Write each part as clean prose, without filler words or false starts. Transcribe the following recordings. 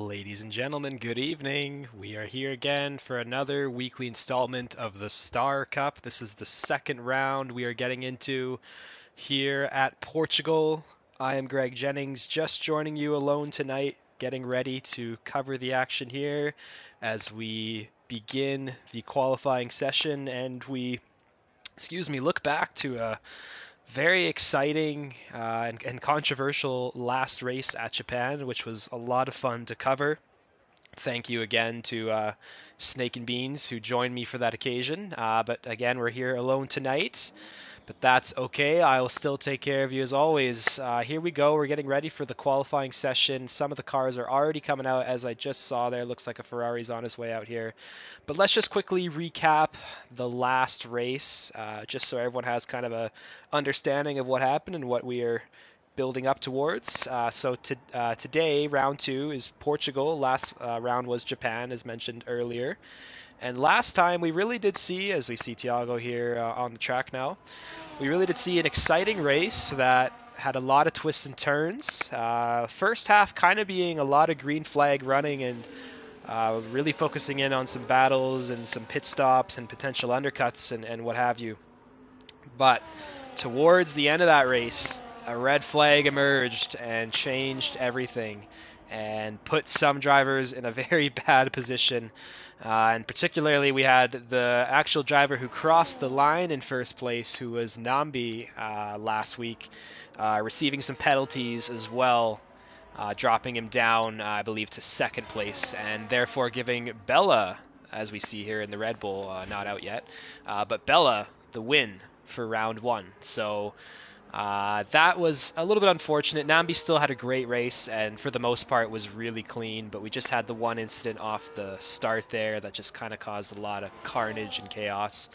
Ladies and gentlemen, good evening. We are here again for another weekly installment of the Star Cup. This is the second round we are getting into here at Portugal. I am Greg Jennings, just joining you alone tonight, getting ready to cover the action here as we begin the qualifying session and we, look back to a very exciting and controversial last race at Japan, which was a lot of fun to cover. Thank you again to Snake and Beans who joined me for that occasion. But again, we're here alone tonight. But that's okay. I'll still take care of you as always. Here we go. We're getting ready for the qualifying session. Some of the cars are already coming out, as I just saw there. Looks like a Ferrari's on his way out here. But let's just quickly recap the last race, just so everyone has kind of a understanding of what happened and what we are building up towards. Today, round two is Portugal. Last round was Japan, as mentioned earlier. And last time we really did see, as we see Thiago here on the track now, we really did see an exciting race that had a lot of twists and turns. First half kind of being a lot of green flag running and really focusing in on some battles and some pit stops and potential undercuts and what have you. But towards the end of that race, a red flag emerged and changed everything and put some drivers in a very bad position. And particularly we had the actual driver who crossed the line in first place, who was Nambi last week, receiving some penalties as well, dropping him down, I believe, to second place, and therefore giving Bella, as we see here in the Red Bull, not out yet, but Bella the win for round one. So that was a little bit unfortunate. Nambi still had a great race and for the most part was really clean, but we just had the one incident off the start there that just kind of caused a lot of carnage and chaos.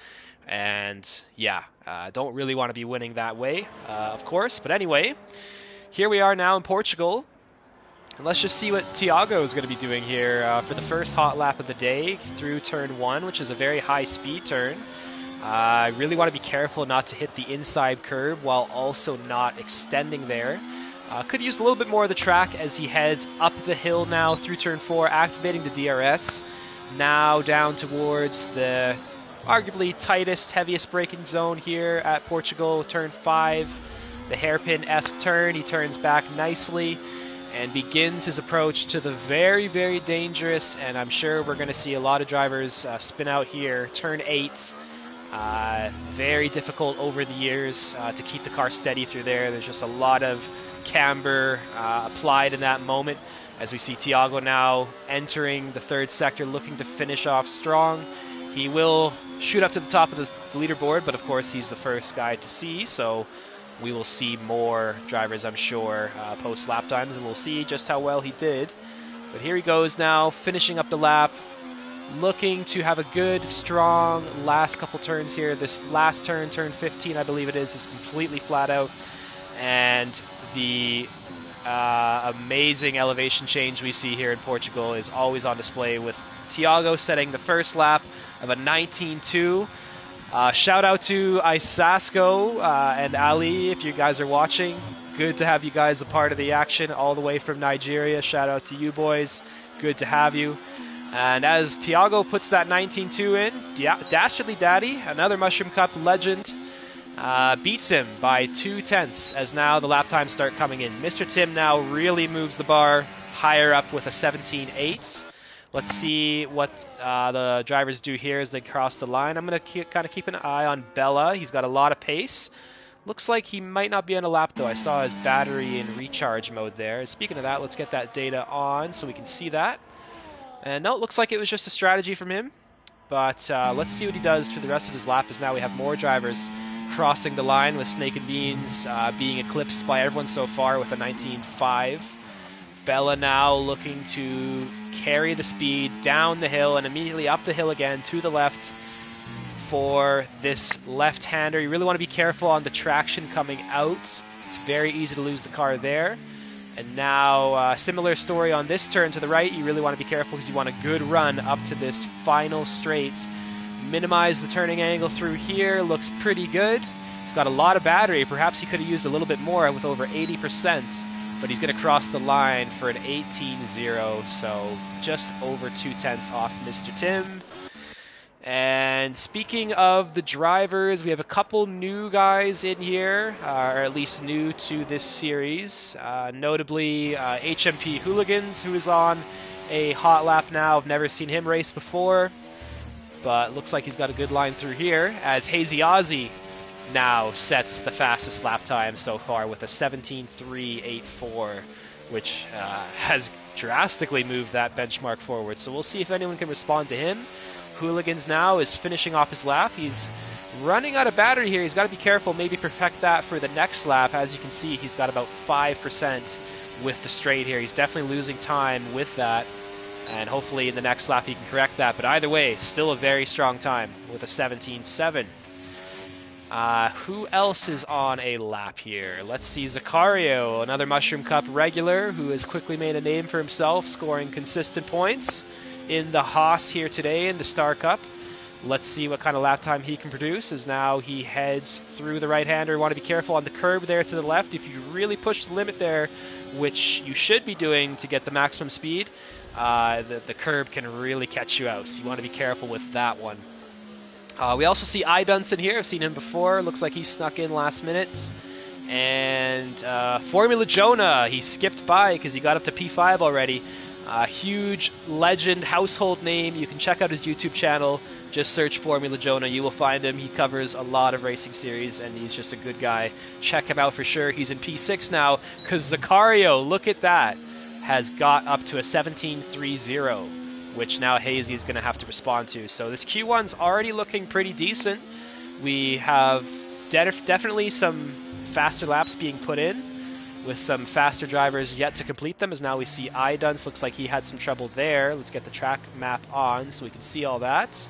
And yeah, don't really want to be winning that way, of course. But anyway, here we are now in Portugal. And let's just see what Thiago is going to be doing here for the first hot lap of the day through turn one, which is a very high speed turn. I really want to be careful not to hit the inside curb while also not extending there. Could use a little bit more of the track as he heads up the hill now through turn 4, activating the DRS. Now down towards the arguably tightest, heaviest braking zone here at Portugal, turn 5. The hairpin-esque turn, he turns back nicely and begins his approach to the very, very dangerous, and I'm sure we're going to see a lot of drivers spin out here, turn 8. Very difficult over the years to keep the car steady through there. There's just a lot of camber applied in that moment as we see Thiago now entering the third sector looking to finish off strong. He will shoot up to the top of the leaderboard, but of course he's the first guy to see, so we will see more drivers, I'm sure, post lap times, and we'll see just how well he did. But here he goes now, finishing up the lap, looking to have a good, strong last couple turns here. This last turn, turn 15, I believe it is completely flat out. And the amazing elevation change we see here in Portugal is always on display, with Thiago setting the first lap of a 19.2. Shout out to Isasco and Ali, if you guys are watching. Good to have you guys a part of the action all the way from Nigeria. Shout out to you boys. Good to have you. And as Thiago puts that 19.2 in, Dastardly Daddy, another Mushroom Cup legend, beats him by 0.2 as now the lap times start coming in. Mr. Tim now really moves the bar higher up with a 17.8. Let's see what the drivers do here as they cross the line. I'm going to kind of keep an eye on Bella. He's got a lot of pace. Looks like he might not be on a lap, though. I saw his battery in recharge mode there. Speaking of that, let's get that data on so we can see that. And no, it looks like it was just a strategy from him. But let's see what he does for the rest of his lap, as now we have more drivers crossing the line, with Snake and Beans being eclipsed by everyone so far with a 19.5. Bella now looking to carry the speed down the hill and immediately up the hill again to the left for this left-hander. You really want to be careful on the traction coming out. It's very easy to lose the car there. And now, similar story on this turn to the right. You really want to be careful because you want a good run up to this final straight. Minimize the turning angle through here. Looks pretty good. He's got a lot of battery. Perhaps he could have used a little bit more with over 80% but he's going to cross the line for an 18-0, so just over 2/10 off Mr. Tim. And speaking of the drivers, we have a couple new guys in here, or at least new to this series. Notably, HMP Hooligans, who is on a hot lap now. I've never seen him race before, but looks like he's got a good line through here, as Hazy Ozzy now sets the fastest lap time so far with a 17.384, which has drastically moved that benchmark forward. So we'll see if anyone can respond to him. Hooligans now is finishing off his lap. He's running out of battery here. He's got to be careful, maybe perfect that for the next lap. As you can see, he's got about 5% with the straight here. He's definitely losing time with that, and hopefully in the next lap he can correct that. But either way, still a very strong time with a 17.7. Who else is on a lap here? Let's see, Zakario, another Mushroom Cup regular who has quickly made a name for himself, scoring consistent points in the Haas here today in the Star Cup. Let's see what kind of lap time he can produce, as now he heads through the right-hander. You want to be careful on the curb there to the left. If you really push the limit there, which you should be doing to get the maximum speed, the curb can really catch you out, so you want to be careful with that one. We also see Idunson here. I've seen him before. Looks like he snuck in last minute. And Formula Jonah, he skipped by because he got up to P5 already. Huge legend, household name. You can check out his YouTube channel. Just search Formula Jonah. You will find him. He covers a lot of racing series, and he's just a good guy. Check him out for sure. He's in P6 now, because Zakario, look at that, has got up to a 17.30, which now Hazy is going to have to respond to. So this Q1's already looking pretty decent. We have definitely some faster laps being put in, with some faster drivers yet to complete them, as now we see Iduns. Looks like he had some trouble there. Let's get the track map on so we can see all that.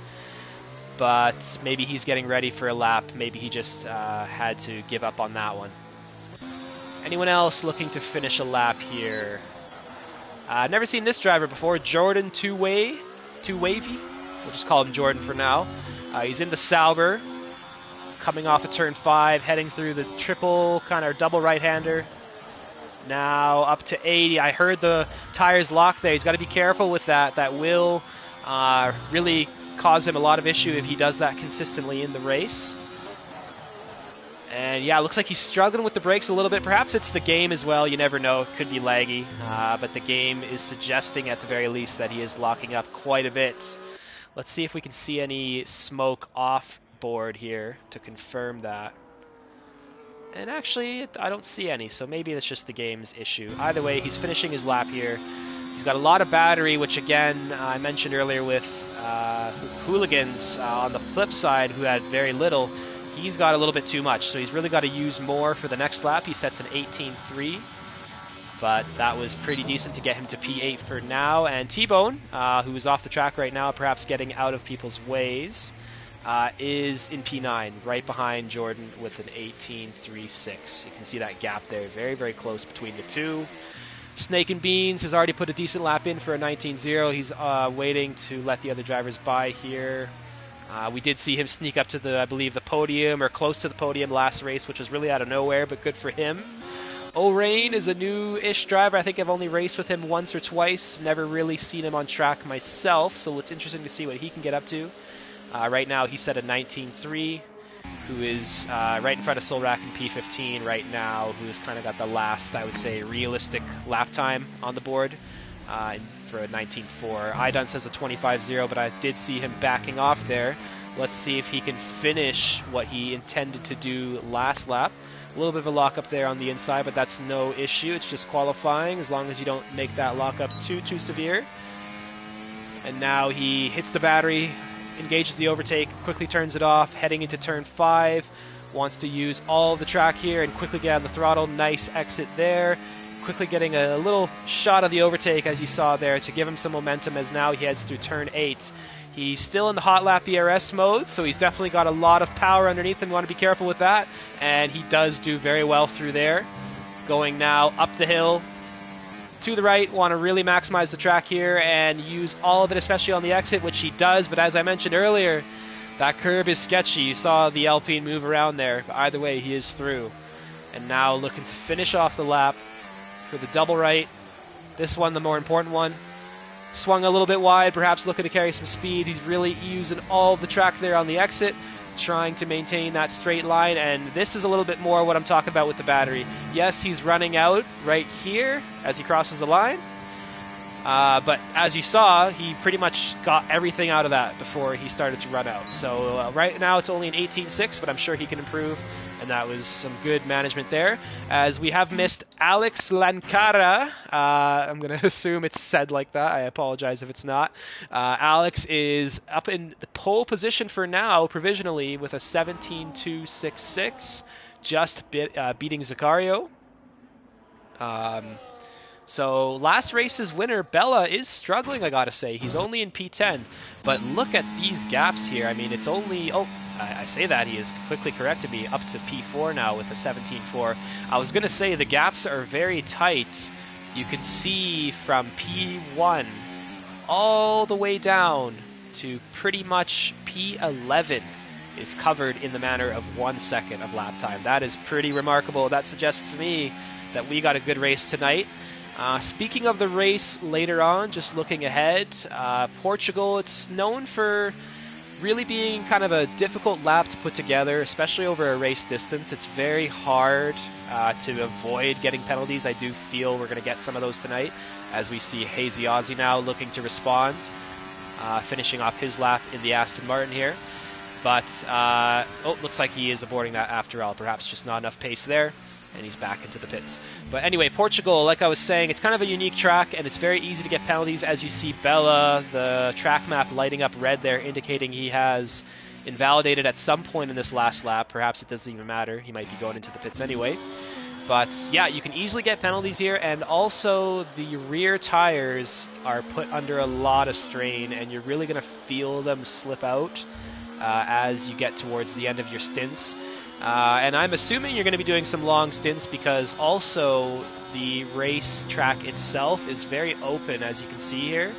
But maybe he's getting ready for a lap. Maybe he just had to give up on that one. Anyone else looking to finish a lap here? Never seen this driver before. Jordan Two Wavy. We'll just call him Jordan for now. He's in the Sauber, coming off of turn 5, heading through the triple, kind of double right-hander. Now up to 80. I heard the tires lock there. He's got to be careful with that. That will really cause him a lot of issue if he does that consistently in the race. And yeah, looks like he's struggling with the brakes a little bit. Perhaps it's the game as well. You never know. It could be laggy. But the game is suggesting at the very least that he is locking up quite a bit. Let's see if we can see any smoke off board here to confirm that. And actually, I don't see any, so maybe it's just the game's issue. Either way, he's finishing his lap here. He's got a lot of battery, which again, I mentioned earlier with Hooligans on the flip side, who had very little. He's got a little bit too much, so he's really got to use more for the next lap. He sets an 18.3, but that was pretty decent to get him to P8 for now. And T-Bone, who is off the track right now, perhaps getting out of people's ways, is in P9, right behind Jordan with an 18.36. You can see that gap there, very, very close between the two. Snake and Beans has already put a decent lap in for a 19.0. He's waiting to let the other drivers by here. We did see him sneak up to the, I believe, the podium, or close to the podium last race, which was really out of nowhere, but good for him. O'Rain is a new-ish driver. I think I've only raced with him once or twice. Never really seen him on track myself, so it's interesting to see what he can get up to. Right now, he set a 19.3, who is right in front of Solrak in P15 right now, who's kind of got the last, I would say, realistic lap time on the board for a 19.4. Idun says a 25.0, but I did see him backing off there. Let's see if he can finish what he intended to do last lap. A little bit of a lockup there on the inside, but that's no issue. It's just qualifying, as long as you don't make that lockup too severe. And now he hits the battery, engages the overtake, quickly turns it off, heading into turn 5. Wants to use all of the track here and quickly get on the throttle. Nice exit there. Quickly getting a little shot of the overtake, as you saw there, to give him some momentum as now he heads through turn 8. He's still in the hot lap ERS mode, so he's definitely got a lot of power underneath him. You want to be careful with that. And he does do very well through there. Going now up the hill to the right. Want to really maximize the track here and use all of it, especially on the exit, which he does. But as I mentioned earlier, that curve is sketchy. You saw the Alpine move around there. But either way, he is through. And now looking to finish off the lap for the double right. This one, the more important one. Swung a little bit wide, perhaps looking to carry some speed. He's really using all of the track there on the exit, trying to maintain that straight line, and this is a little bit more what I'm talking about with the battery. Yes, he's running out right here as he crosses the line, but as you saw, he pretty much got everything out of that before he started to run out. So right now it's only an 18.6, but I'm sure he can improve, and that was some good management there. As we have missed Alex Lancara, I'm going to assume it's said like that. I apologize if it's not. Alex is up in the pole position for now, provisionally, with a 17.266, just beating Zaccario. So last race's winner, Bella, is struggling, I gotta say. He's only in P10, but look at these gaps here. I mean, it's only... Oh, I say that. He has quickly corrected me, up to P4 now with a 17.4. I was gonna say the gaps are very tight. You can see from P1 all the way down to pretty much P11 is covered in the manner of 1 second of lap time. That is pretty remarkable. That suggests to me that we got a good race tonight. Speaking of the race later on, just looking ahead, Portugal, it's known for really being kind of a difficult lap to put together, especially over a race distance. It's very hard to avoid getting penalties. I do feel we're going to get some of those tonight, as we see Hazy Aussie now looking to respond, finishing off his lap in the Aston Martin here. But, oh, looks like he is aborting that after all. Perhaps just not enough pace there, and he's back into the pits. But anyway, Portugal, like I was saying, it's kind of a unique track, and it's very easy to get penalties. As you see Bella, the track map lighting up red there, indicating he has invalidated at some point in this last lap. Perhaps it doesn't even matter. He might be going into the pits anyway. But yeah, you can easily get penalties here, and also the rear tires are put under a lot of strain, and you're really going to feel them slip out as you get towards the end of your stints. And I'm assuming you're going to be doing some long stints, because also the race track itself is very open, as you can see here.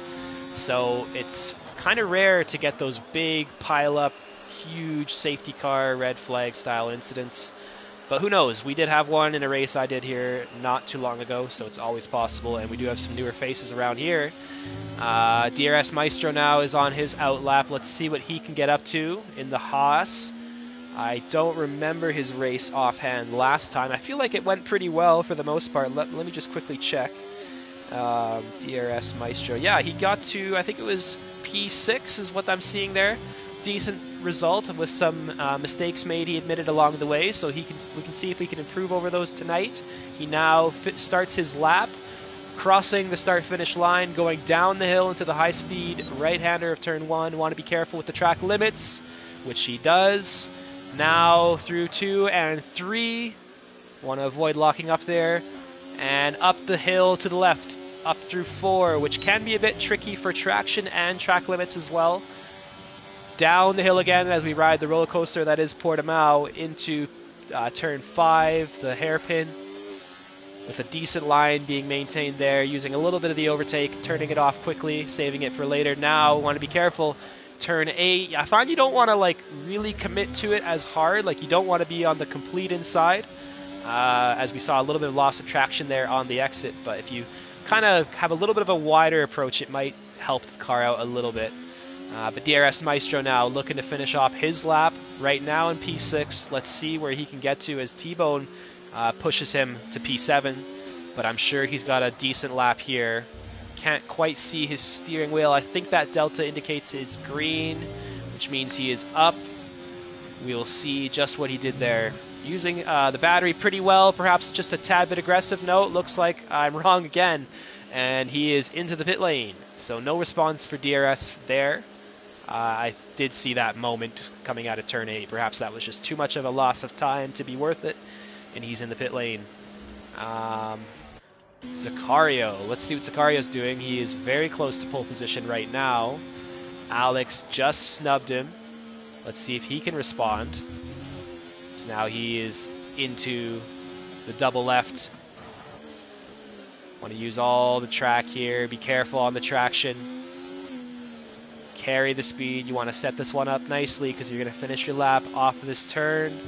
So it's kind of rare to get those big pile-up, huge safety car, red flag style incidents. But who knows? We did have one in a race I did here not too long ago, so it's always possible. And we do have some newer faces around here. DRS Maestro now is on his out lap. Let's see what he can get up to in the Haas. I don't remember his race offhand last time. I feel like it went pretty well for the most part. Let me just quickly check. DRS Maestro. Yeah, he got to, I think it was P6 is what I'm seeing there. Decent result with some mistakes made, he admitted, along the way. So we can see if we can improve over those tonight. He now starts his lap, crossing the start-finish line, going down the hill into the high-speed right-hander of turn 1. Want to be careful with the track limits, which he does. Now through 2 and 3, want to avoid locking up there, and up the hill to the left, up through 4, which can be a bit tricky for traction and track limits as well. Down the hill again as we ride the roller coaster that is Portimao into turn 5, the hairpin, with a decent line being maintained there, using a little bit of the overtake, turning it off quickly, saving it for later. Now want to be careful. Turn 8, I find you don't want to like really commit to it as hard. Like, you don't want to be on the complete inside, as we saw a little bit of loss of traction there on the exit. But if you kind of have a little bit of a wider approach, it might help the car out a little bit. But DRS Maestro now looking to finish off his lap right now in P6. Let's see where he can get to as T-Bone pushes him to P7. But I'm sure he's got a decent lap here. Can't quite see his steering wheel. I think that delta indicates it's green, which means he is up. We'll see just what he did there. Using the battery pretty well, perhaps just a tad bit aggressive. No, it looks like I'm wrong again. And he is into the pit lane. So no response for DRS there. I did see that moment coming out of turn 8. Perhaps that was just too much of a loss of time to be worth it. And he's in the pit lane. Zaccario. Let's see what Zaccario's doing. He is very close to pole position right now. Alex just snubbed him. Let's see if he can respond. So now he is into the double left. Want to use all the track here. Be careful on the traction. Carry the speed. You want to set this one up nicely because you're going to finish your lap off of this turn.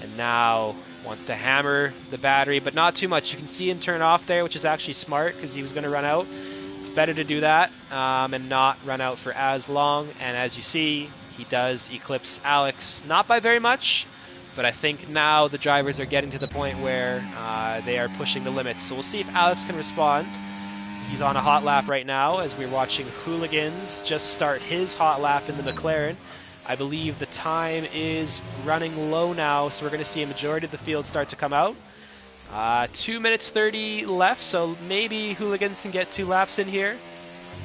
And now Wants to hammer the battery, but not too much. You can see him turn off there, which is actually smart because he was going to run out. It's better to do that and not run out for as long. And as you see, he does eclipse Alex, not by very much, but I think now the drivers are getting to the point where they are pushing the limits. So we'll see if Alex can respond. He's on a hot lap right now as we're watching Hooligans just start his hot lap in the McLaren. I believe the time is running low now, so we're going to see a majority of the field start to come out. 2 minutes 30 left, so maybe Hooligans can get 2 laps in here.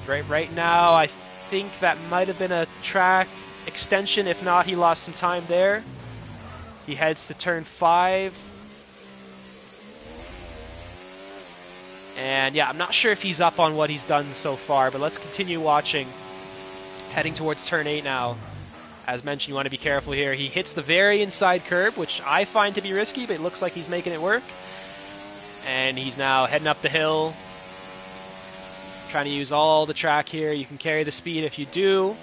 Right now, I think that might have been a track extension. If not, he lost some time there. He heads to turn 5. And yeah, I'm not sure if he's up on what he's done so far, but let's continue watching. Heading towards turn 8 now. As mentioned, you want to be careful here. He hits the very inside curb, which I find to be risky, but it looks like he's making it work. And he's now heading up the hill. Trying to use all the track here. You can carry the speed if you do.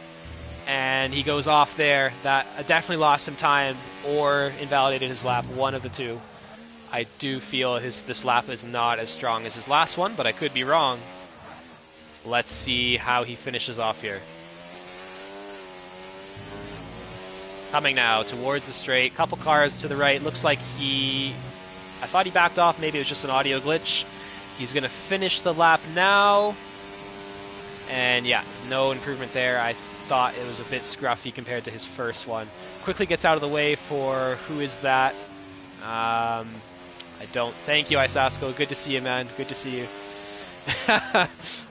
And he goes off there. That definitely lost him time or invalidated his lap, one of the two. I do feel this lap is not as strong as his last one, but I could be wrong. Let's see how he finishes off here. Coming now towards the straight. Couple cars to the right. Looks like I thought he backed off. Maybe it was just an audio glitch. He's going to finish the lap now. And yeah, no improvement there. I thought it was a bit scruffy compared to his first one. Quickly gets out of the way for who is that? I don't. Thank you, Isasko. Good to see you, man. Good to see you.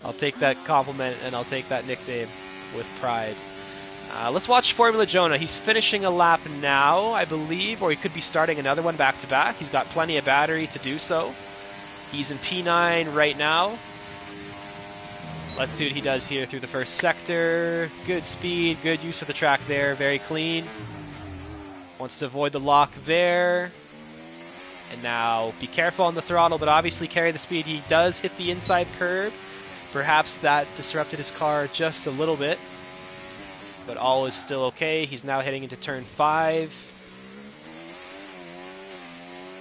I'll take that compliment and I'll take that nickname with pride. Let's watch Formula Jonah. He's finishing a lap now, I believe, or he could be starting another one back-to-back. He's got plenty of battery to do so. He's in P9 right now. Let's see what he does here through the first sector. Good speed, good use of the track there, very clean. Wants to avoid the lock there. And now be careful on the throttle, but obviously carry the speed. He does hit the inside curb. Perhaps that disrupted his car just a little bit. But all is still okay. He's now heading into turn 5.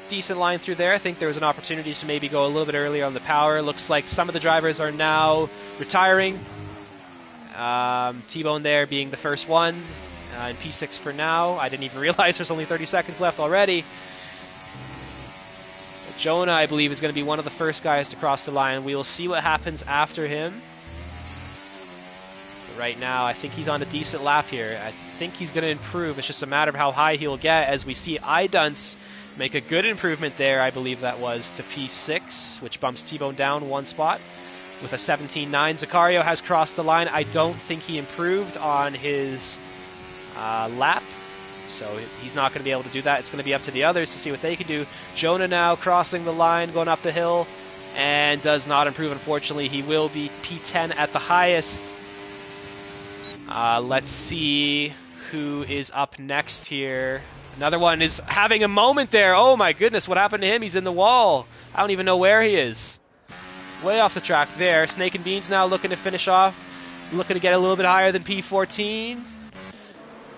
Decent line through there. I think there was an opportunity to maybe go a little bit earlier on the power. Looks like some of the drivers are now retiring. T-Bone there being the first one in P6 for now. I didn't even realize there's only 30 seconds left already. But Jonah, I believe, is going to be one of the first guys to cross the line. We will see what happens after him. Right now, I think he's on a decent lap here. I think he's going to improve. It's just a matter of how high he'll get as we see Idunce make a good improvement there, I believe that was, to P6, which bumps T-Bone down one spot. With a 17.9, Zakario has crossed the line. I don't think he improved on his lap, so he's not going to be able to do that. It's going to be up to the others to see what they can do. Jonah now crossing the line, going up the hill, and does not improve, unfortunately. He will be P10 at the highest. Let's see who is up next here. Another one is having a moment there. Oh my goodness, what happened to him? He's in the wall. I don't even know where he is. Way off the track there. Snake and Beans now looking to finish off. Looking to get a little bit higher than P14.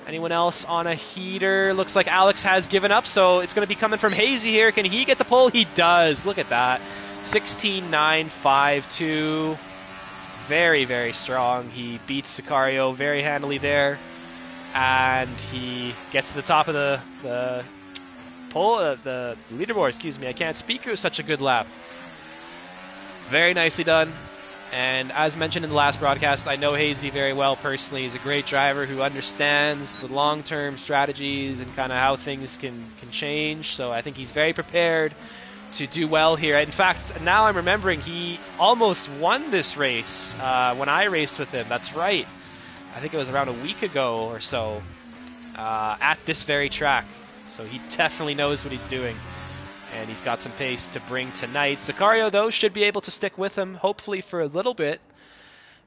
Anyone else on a heater? Looks like Alex has given up, so it's going to be coming from Hazy here. Can he get the pole? He does. Look at that. 16.952. Very, very strong. He beats Sicario very handily there. And he gets to the top of the pole, the leaderboard, excuse me. I can't speak. It was such a good lap. Very nicely done. And as mentioned in the last broadcast, I know Hazy very well personally. He's a great driver who understands the long-term strategies and kind of how things can change. So I think he's very prepared to do well here. In fact, now I'm remembering he almost won this race when I raced with him. That's right. I think it was around a week ago or so at this very track. So he definitely knows what he's doing. And he's got some pace to bring tonight. Sicario, though, should be able to stick with him, hopefully for a little bit.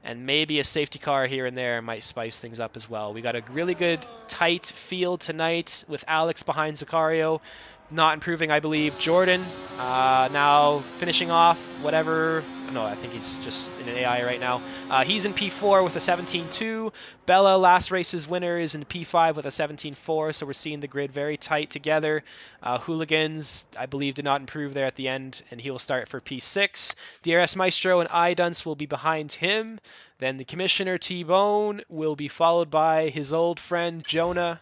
And maybe a safety car here and there might spice things up as well. We got a really good, tight field tonight with Alex behind Sicario. not improving, I believe. Jordan now finishing off whatever. No, I think he's just in an AI right now. He's in P4 with a 17.2. Bella, last race's winner, is in P5 with a 17.4. So we're seeing the grid very tight together. Hooligans, I believe, did not improve there at the end, and he will start for P6. DRS Maestro and iDunce will be behind him. Then the Commissioner T-Bone will be followed by his old friend Jonah.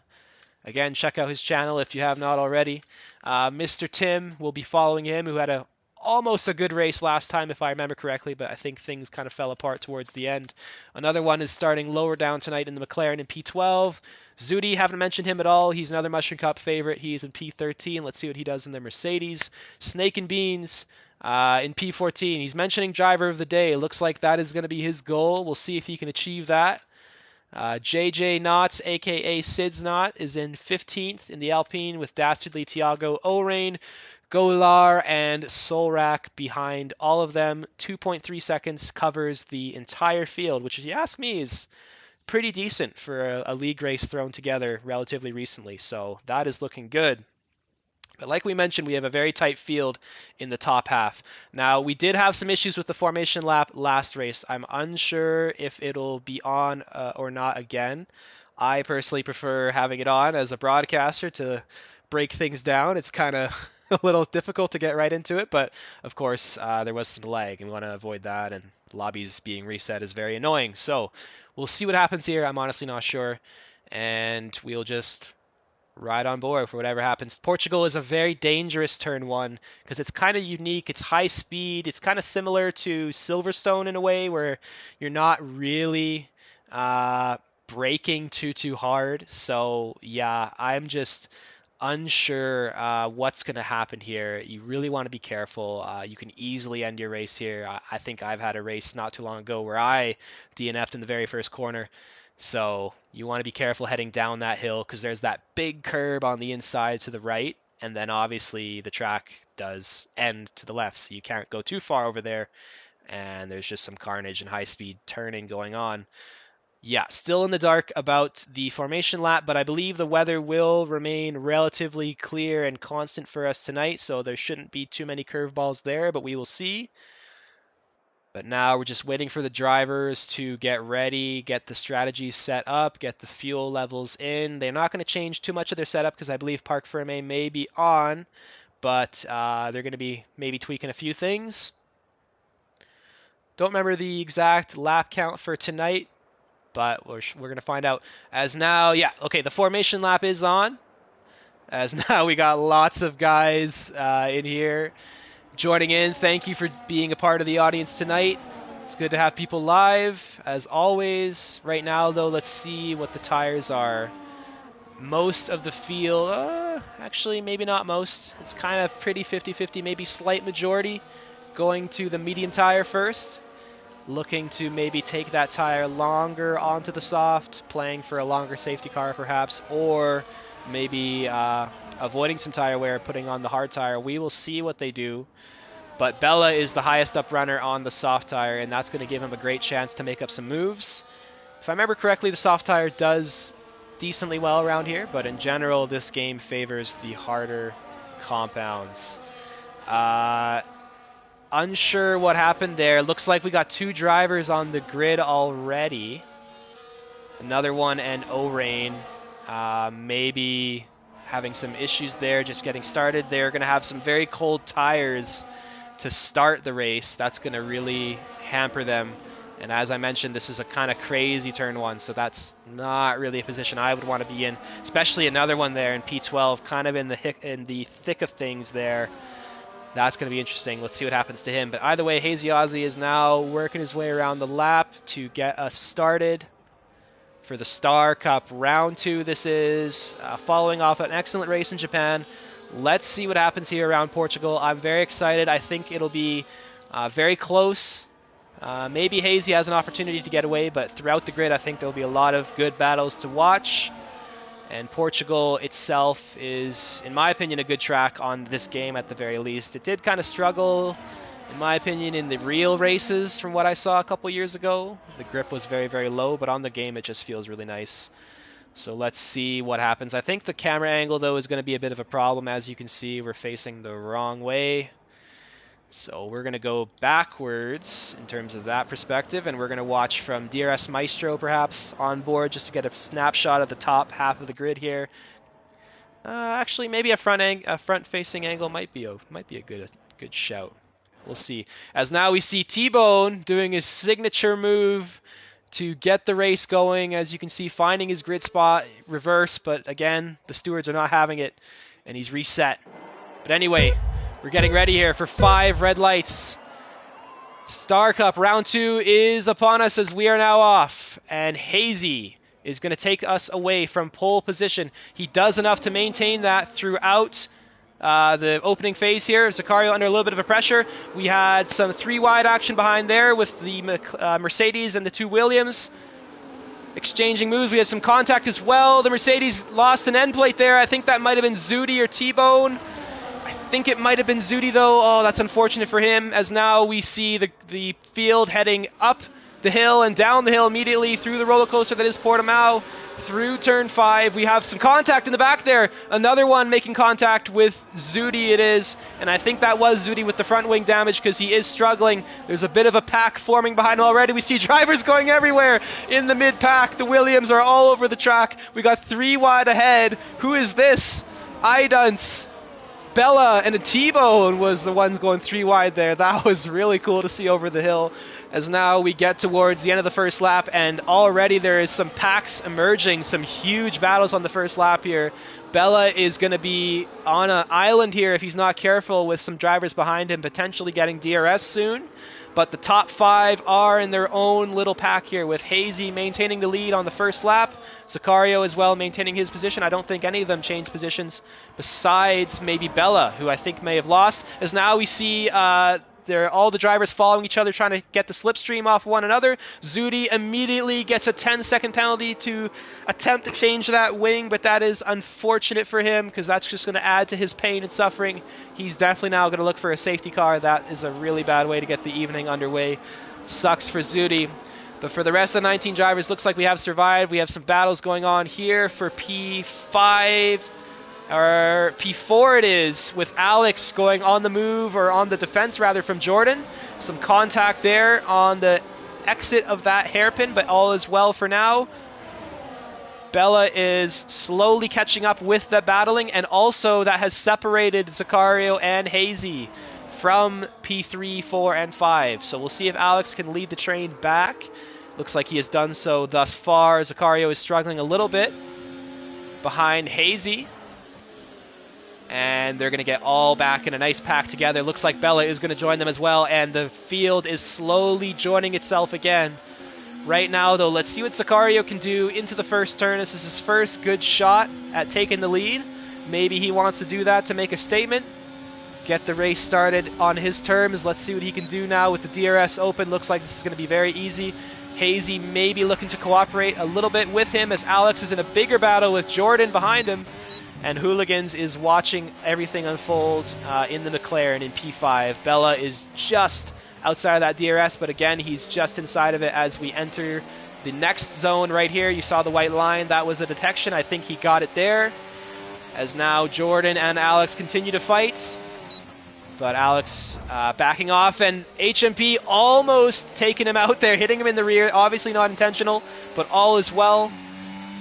Again, check out his channel if you have not already. Mr. Tim will be following him, who had almost a good race last time, if I remember correctly, but I think things kind of fell apart towards the end. Another one is starting lower down tonight in the McLaren in P12. Zudi, haven't mentioned him at all. He's another Mushroom Cup favorite. He's in P13. Let's see what he does in the Mercedes. Snake and Beans in P14. He's mentioning driver of the day. Looks like that is going to be his goal. We'll see if he can achieve that. JJ Knotts, aka Sid's Knot, is in 15th in the Alpine with Dastardly, Tiago, O'Rain, Golar, and Solrak behind all of them. 2.3 seconds covers the entire field, which, if you ask me, is pretty decent for a league race thrown together relatively recently. So that is looking good. But like we mentioned, we have a very tight field in the top half. Now, we did have some issues with the formation lap last race. I'm unsure if it'll be on or not again. I personally prefer having it on as a broadcaster to break things down. It's kind of a little difficult to get right into it, but of course, there was some lag, and we want to avoid that, and lobbies being reset is very annoying. So we'll see what happens here. I'm honestly not sure, and we'll just ride on board for whatever happens. Portugal is a very dangerous turn one because it's kind of unique. It's high speed. It's kind of similar to Silverstone in a way where you're not really braking too hard. So yeah, I'm just unsure what's going to happen here. You really want to be careful. You can easily end your race here. I think I've had a race not too long ago where I DNF'd in the very first corner. So you want to be careful heading down that hill because there's that big curb on the inside to the right, and then obviously the track does end to the left, so you can't go too far over there, and there's just some carnage and high-speed turning going on. Yeah, still in the dark about the formation lap, but I believe the weather will remain relatively clear and constant for us tonight, so there shouldn't be too many curveballs there, but we will see. But now we're just waiting for the drivers to get ready, get the strategies set up, get the fuel levels in. They're not going to change too much of their setup because I believe Parc Fermé may be on, but they're going to be maybe tweaking a few things. Don't remember the exact lap count for tonight, but we're going to find out. As now, yeah, okay, the formation lap is on. As now we got lots of guys in here joining in. Thank you for being a part of the audience tonight. It's good to have people live, as always. Right now, though, let's see what the tires are. Most of the field, actually, maybe not most. It's kind of pretty 50-50, maybe slight majority going to the medium tire first. Looking to maybe take that tire longer onto the soft, playing for a longer safety car perhaps, or maybe avoiding some tire wear, putting on the hard tire. We will see what they do. But Bella is the highest up runner on the soft tire, and that's going to give him a great chance to make up some moves. If I remember correctly, the soft tire does decently well around here, but in general, this game favors the harder compounds. Unsure what happened there. Looks like we got two drivers on the grid already. Another one and O'Rain. Maybe having some issues there, just getting started. They're going to have some very cold tires to start the race. That's going to really hamper them. And as I mentioned, this is a kind of crazy turn one, so that's not really a position I would want to be in. Especially another one there in P12, kind of in the thick of things there. That's going to be interesting. Let's see what happens to him. But either way, Hazy Ozzy is now working his way around the lap to get us started for the Star Cup Round 2. This is following off an excellent race in Japan. Let's see what happens here around Portugal. I'm very excited. I think it'll be very close. Maybe Hazy has an opportunity to get away, but throughout the grid, I think there'll be a lot of good battles to watch. And Portugal itself is, in my opinion, a good track on this game at the very least. It did kind of struggle, in my opinion, in the real races from what I saw a couple years ago. The grip was very, very low, but on the game it just feels really nice. So let's see what happens. I think the camera angle, though, is going to be a bit of a problem. As you can see, we're facing the wrong way. So we're going to go backwards in terms of that perspective, and we're going to watch from DRS Maestro, perhaps, on board, just to get a snapshot of the top half of the grid here. Actually, maybe a front-facing angle might be a good shout. We'll see. As now we see T-Bone doing his signature move to get the race going. As you can see, finding his grid spot, reverse, but again, the stewards are not having it, and he's reset. But anyway, we're getting ready here for 5 red lights. Star Cup round 2 is upon us as we are now off, and Hazy is going to take us away from pole position. He does enough to maintain that throughout the opening phase here. Sicario under a little bit of a pressure. We had some 3-wide action behind there with the Mercedes and the 2 Williams exchanging moves. We had some contact as well. The Mercedes lost an end plate there. I think that might have been Zudi or T-Bone. I think it might have been Zudi, though. Oh, that's unfortunate for him, as now we see the field heading up the hill and down the hill immediately through the roller coaster that is Portimao. Through turn 5, we have some contact in the back there. Another one making contact with Zudi it is, and I think that was Zudi with the front wing damage because he is struggling. There's a bit of a pack forming behind him already. We see drivers going everywhere in the mid-pack. The Williams are all over the track. We got 3 wide ahead. Who is this? Idunce, Bella, and a T-Bone was the ones going 3 wide there. That was really cool to see over the hill. As now we get towards the end of the first lap, and already there is some packs emerging, some huge battles on the first lap here. Bella is going to be on an island here if he's not careful, with some drivers behind him potentially getting DRS soon. But the top 5 are in their own little pack here, with Hazy maintaining the lead on the first lap. Sicario as well maintaining his position. I don't think any of them changed positions besides maybe Bella, who I think may have lost. As now we see all the drivers following each other, trying to get the slipstream off one another. Zudi immediately gets a 10-second penalty to attempt to change that wing, but that is unfortunate for him because that's just going to add to his pain and suffering. He's definitely now going to look for a safety car. That is a really bad way to get the evening underway. Sucks for Zudi. But for the rest of the 19 drivers, looks like we have survived. We have some battles going on here for P5. Or P4 it is, with Alex going on the move, or on the defense rather, from Jordan. Some contact there on the exit of that hairpin, but all is well for now. Bella is slowly catching up with the battling, and also that has separated Sicario and Hazy from P3, 4, and 5. So we'll see if Alex can lead the train back. Looks like he has done so thus far. Sicario is struggling a little bit behind Hazy. And they're going to get all back in a nice pack together. Looks like Bella is going to join them as well, and the field is slowly joining itself again. Right now, though, let's see what Sicario can do into the first turn. This is his first good shot at taking the lead. Maybe he wants to do that to make a statement. Get the race started on his terms. Let's see what he can do now with the DRS open. Looks like this is going to be very easy. Hazy maybe looking to cooperate a little bit with him, as Alex is in a bigger battle with Jordan behind him. And Hooligans is watching everything unfold in the McLaren in P5. Bella is just outside of that DRS, but again, he's just inside of it as we enter the next zone right here. You saw the white line. That was a detection. I think he got it there. As now Jordan and Alex continue to fight. But Alex backing off, and HMP almost taking him out there, hitting him in the rear. Obviously not intentional, but all is well.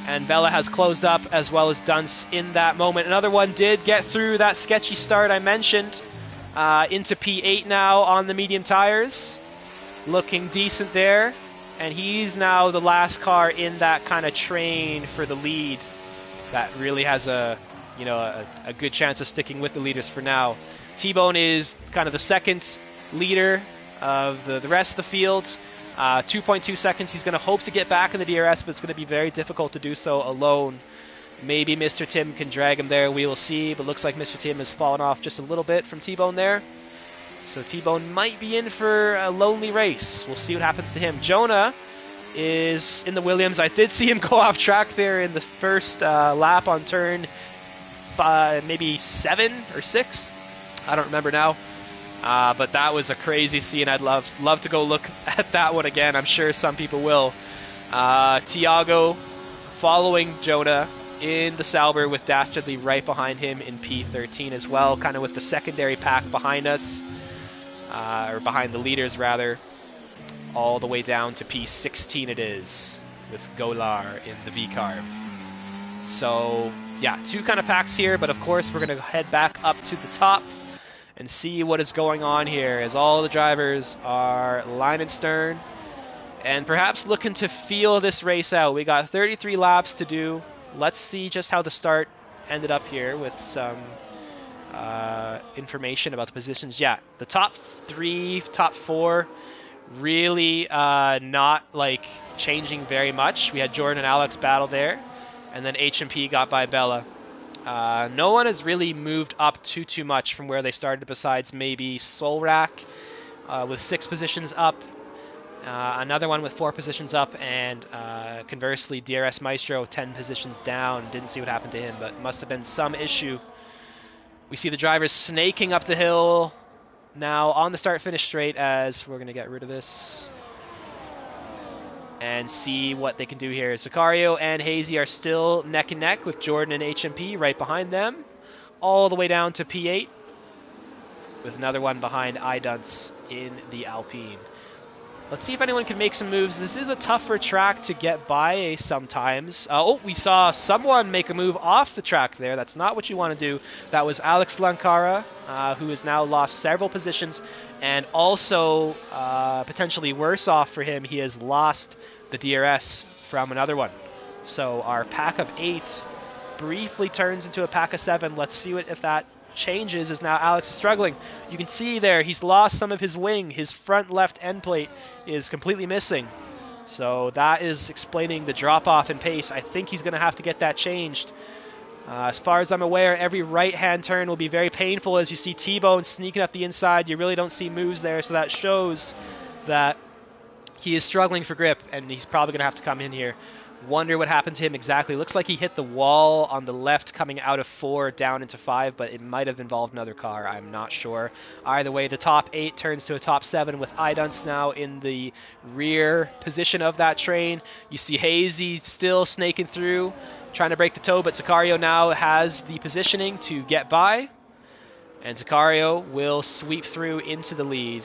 And Bella has closed up, as well as Dunce in that moment. Another one did get through that sketchy start I mentioned into P8 now on the medium tires. Looking decent there. And he's now the last car in that kind of train for the lead. That really has a good chance of sticking with the leaders for now. T-Bone is kind of the second leader of the rest of the field. 2.2 seconds. He's going to hope to get back in the DRS, but it's going to be very difficult to do so alone. Maybe Mr. Tim can drag him there. We will see, but looks like Mr. Tim has fallen off just a little bit from T-Bone there. So T-Bone might be in for a lonely race. We'll see what happens to him. Jonah is in the Williams. I did see him go off track there in the first lap on turn maybe 7 or 6. I don't remember now. But that was a crazy scene. I'd love to go look at that one again. I'm sure some people will. Tiago following Jonah in the Sauber with Dastardly right behind him in P13 as well, kind of with the secondary pack behind us, or behind the leaders rather, all the way down to P16 it is, with Golar in the V-Carb. So yeah, two kind of packs here, but of course we're going to head back up to the top and see what is going on here as all the drivers are line and stern and perhaps looking to feel this race out. We got 33 laps to do. Let's see just how the start ended up here with some information about the positions. Yeah, the top three, top four, really not like changing very much. We had Jordan and Alex battle there, and then H&P got by Bella. No one has really moved up too much from where they started, besides maybe Solrak with 6 positions up, another one with 4 positions up, and conversely DRS Maestro 10 positions down. Didn't see what happened to him, but must have been some issue. We see the drivers snaking up the hill now on the start-finish straight, as we're going to get rid of this and see what they can do here. Sicario and Hazy are still neck and neck with Jordan and HMP right behind them, all the way down to P8, with another one behind Idunce in the Alpine. Let's see if anyone can make some moves. This is a tougher track to get by sometimes. Oh, we saw someone make a move off the track there. That's not what you want to do. That was Alex Lankara, who has now lost several positions, and also potentially worse off for him, he has lost the DRS from another one. So our pack of 8 briefly turns into a pack of 7. Let's see if that changes, as now Alex is struggling. You can see there he's lost some of his wing. His front left end plate is completely missing. So that is explaining the drop-off in pace. I think he's going to have to get that changed. As far as I'm aware, every right-hand turn will be very painful, as you see T-Bone sneaking up the inside. You really don't see moves there, so that shows that he is struggling for grip, and he's probably going to have to come in here. Wonder what happened to him exactly. Looks like he hit the wall on the left coming out of 4 down into 5, but it might have involved another car. I'm not sure. Either way, the top 8 turns to a top 7 with Idunce now in the rear position of that train. You see Hazy still snaking through, trying to break the toe, but Sicario now has the positioning to get by, and Sicario will sweep through into the lead.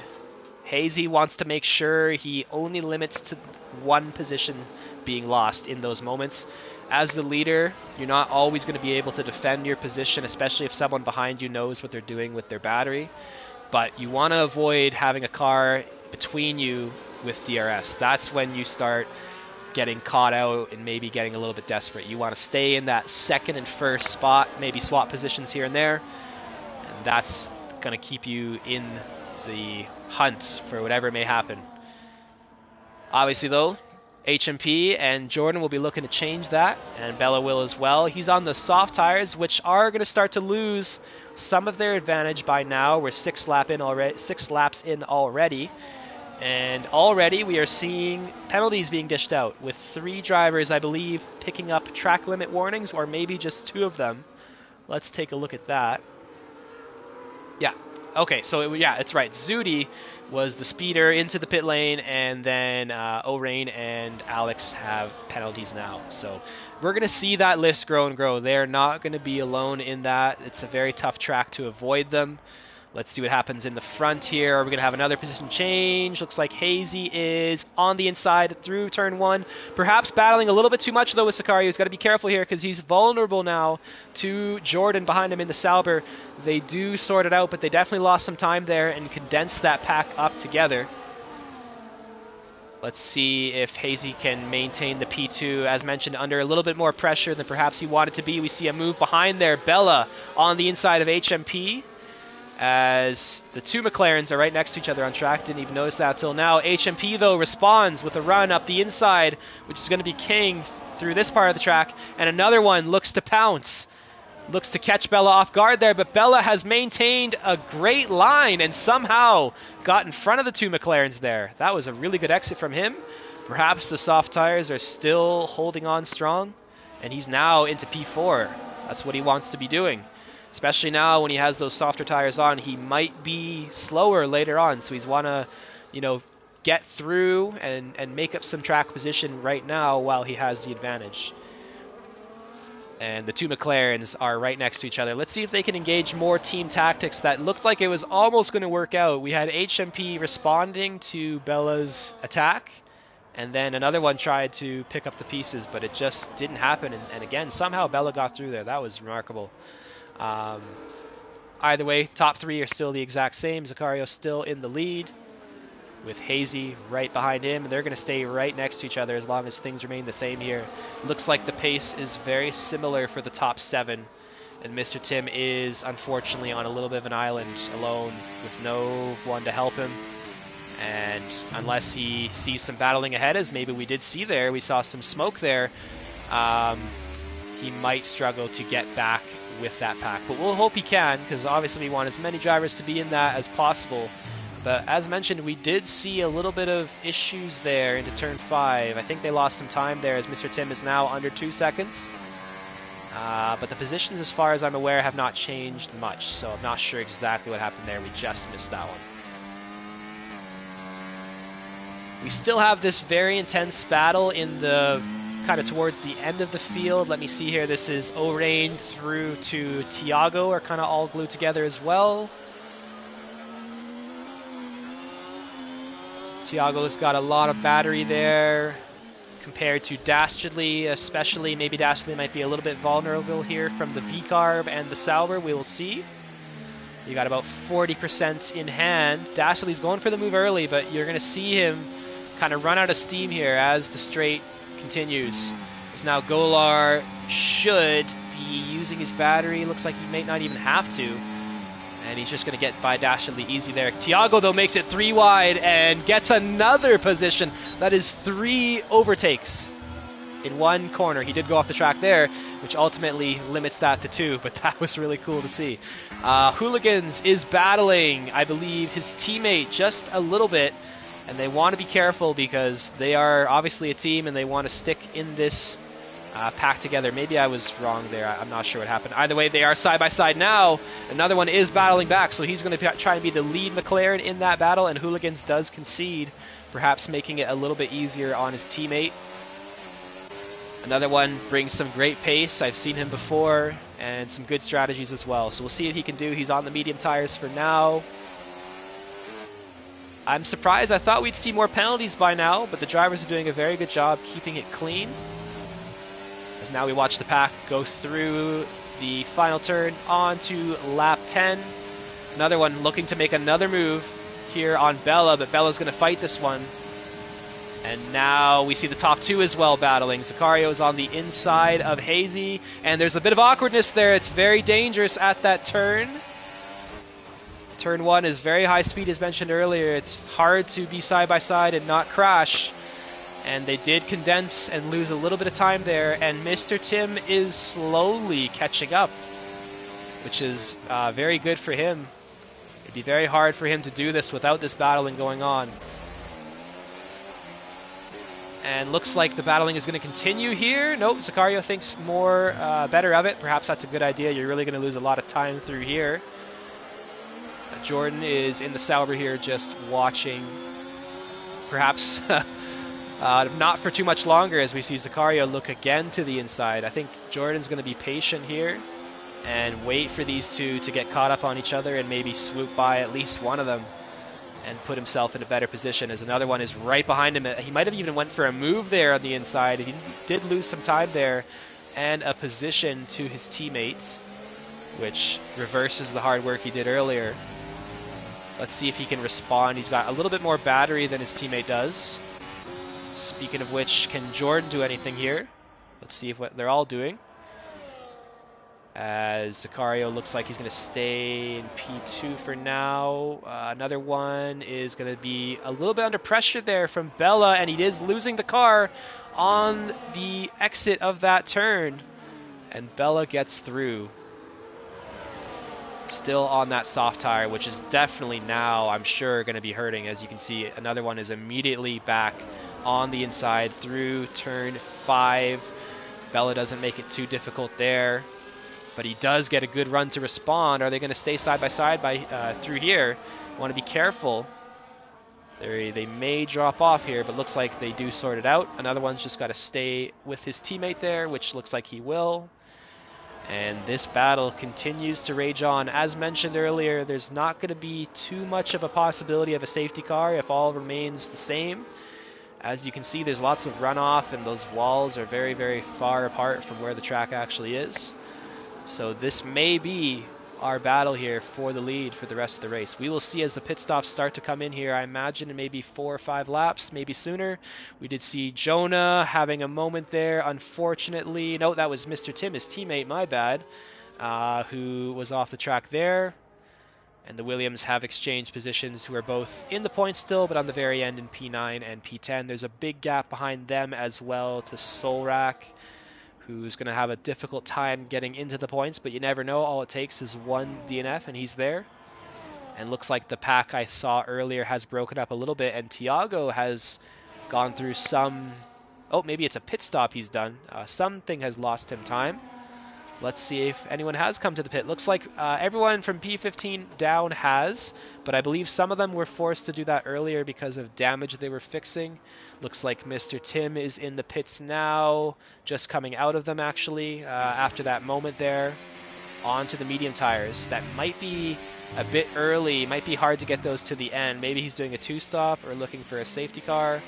Hazy wants to make sure he only limits to 1 position being lost in those moments. As the leader, you're not always going to be able to defend your position, especially if someone behind you knows what they're doing with their battery. But you want to avoid having a car between you with DRS. That's when you start getting caught out and maybe getting a little bit desperate. You want to stay in that second and first spot, maybe swap positions here and there, and that's going to keep you in the hunt for whatever may happen. Obviously though, HMP and Jordan will be looking to change that, and Bella will as well. He's on the soft tires, which are going to start to lose some of their advantage by now. We're 6 laps in already, and already we are seeing penalties being dished out, with 3 drivers, I believe, picking up track limit warnings, or maybe just 2 of them. Let's take a look at that. Yeah. Okay, so yeah, it's right. Zudi was the speeder into the pit lane, and then O'Rain and Alex have penalties now. So we're going to see that list grow and grow. They're not going to be alone in that. It's a very tough track to avoid them. Let's see what happens in the front here. Are we going to have another position change? Looks like Hazy is on the inside through turn 1. Perhaps battling a little bit too much, though, with Sicario. He's got to be careful here because he's vulnerable now to Jordan behind him in the Sauber. They do sort it out, but they definitely lost some time there and condensed that pack up together. Let's see if Hazy can maintain the P2, as mentioned, under a little bit more pressure than perhaps he wanted to be. We see a move behind there. Bella on the inside of HMP, as the 2 McLarens are right next to each other on track. Didn't even notice that till now. HMP, though, responds with a run up the inside, which is going to be king through this part of the track. And another one looks to pounce. Looks to catch Bella off guard there, but Bella has maintained a great line and somehow got in front of the 2 McLarens there. That was a really good exit from him. Perhaps the soft tires are still holding on strong, and he's now into P4. That's what he wants to be doing. Especially now when he has those softer tires on, he might be slower later on, so he's want to, get through and make up some track position right now while he has the advantage. And the two McLarens are right next to each other. Let's see if they can engage more team tactics. That looked like it was almost going to work out. We had HMP responding to Bella's attack, and then another one tried to pick up the pieces, but it just didn't happen. And again, somehow Bella got through there. That was remarkable. Either way, top three are still the exact same. Zakario still in the lead, with Hazy right behind him, and they're going to stay right next to each other as long as things remain the same here. Looks like the pace is very similar for the top 7, and Mr. Tim is unfortunately on a little bit of an island alone with no one to help him. And unless he sees some battling ahead, as maybe we did see there, we saw some smoke there, he might struggle to get back with that pack. But we'll hope he can, because obviously we want as many drivers to be in that as possible. But as mentioned, we did see a little bit of issues there into turn 5. I think they lost some time there, as Mr. Tim is now under 2 seconds. But the positions, as far as I'm aware, have not changed much, so I'm not sure exactly what happened there. We just missed that one. We still have this very intense battle in the kind of towards the end of the field. Let me see here. This is O'Rain through to Tiago are kind of all glued together as well. Tiago's got a lot of battery there compared to Dastardly, especially. Maybe Dastardly might be a little bit vulnerable here from the V-Carb and the Sauber. We will see. You got about 40% in hand. Dastardly's going for the move early, but you're going to see him kind of run out of steam here as the straight continues. As now Golar should be using his battery. Looks like he may not even have to. And he's just going to get by Dastardly easy there. Tiago, though, makes it 3 wide and gets another position. That is 3 overtakes in one corner. He did go off the track there, which ultimately limits that to 2, but that was really cool to see. Hooligans is battling, I believe, his teammate just a little bit, and they want to be careful because they are obviously a team and they want to stick in this pack together. Maybe I was wrong there. I'm not sure what happened. Either way, they are side by side now. Another one is battling back, so he's going to try and be the lead McLaren in that battle, and Hooligans does concede, perhaps making it a little bit easier on his teammate. Another one brings some great pace. I've seen him before, and some good strategies as well. So we'll see what he can do. He's on the medium tires for now. I'm surprised. I thought we'd see more penalties by now, but the drivers are doing a very good job keeping it clean. As now we watch the pack go through the final turn onto lap 10. Another one looking to make another move here on Bella, but Bella's going to fight this one. And now we see the top 2 as well battling. Zakario's on the inside of Hazy, and there's a bit of awkwardness there. It's very dangerous at that turn. Turn 1 is very high speed, as mentioned earlier. It's hard to be side by side and not crash. And they did condense and lose a little bit of time there, and Mr. Tim is slowly catching up, which is very good for him. It'd be very hard for him to do this without this battling going on. And looks like the battling is going to continue here. Nope, Zakario thinks more better of it. Perhaps that's a good idea. You're really going to lose a lot of time through here. Jordan is in the Sauber here just watching. Perhaps not for too much longer as we see Zakario look again to the inside. I think Jordan's going to be patient here and wait for these two to get caught up on each other and maybe swoop by at least one of them and put himself in a better position, as another one is right behind him. He might have even went for a move there on the inside. He did lose some time there and a position to his teammates, which reverses the hard work he did earlier. Let's see if he can respond. He's got a little bit more battery than his teammate does. Speaking of which, can Jordan do anything here? Let's see what they're all doing. As Zakario looks like he's going to stay in P2 for now. Another one is going to be a little bit under pressure there from Bella, and he is losing the car on the exit of that turn. And Bella gets through. Still on that soft tire, which is definitely now, I'm sure, going to be hurting. As you can see, another one is immediately back on the inside through turn 5. Bella doesn't make it too difficult there, but he does get a good run to respond. Are they going to stay side by side through here? Want to be careful. They may drop off here, but looks like they do sort it out. Another one's just got to stay with his teammate there, which looks like he will. And this battle continues to rage on. As mentioned earlier, there's not going to be too much of a possibility of a safety car if all remains the same. As you can see, there's lots of runoff, and those walls are very, very far apart from where the track actually is. So this may be our battle here for the lead for the rest of the race. We will see as the pit stops start to come in here. I imagine in maybe 4 or 5 laps, maybe sooner. We did see Jonah having a moment there. Unfortunately, no, that was Mr. Tim, his teammate, my bad, who was off the track there. And the Williams have exchanged positions, who are both in the points still, but on the very end in P9 and P10. There's a big gap behind them as well to Solrak, who's going to have a difficult time getting into the points, but you never know. All it takes is one DNF, and he's there. And looks like the pack I saw earlier has broken up a little bit, and Tiago has gone through some... Oh, maybe it's a pit stop he's done. Something has lost him time. Let's see if anyone has come to the pit. Looks like everyone from P15 down has, but I believe some of them were forced to do that earlier because of damage they were fixing. Looks like Mr. Tim is in the pits now, just coming out of them actually, after that moment there. Onto the medium tires. That might be a bit early, might be hard to get those to the end. Maybe he's doing a 2-stop or looking for a safety car.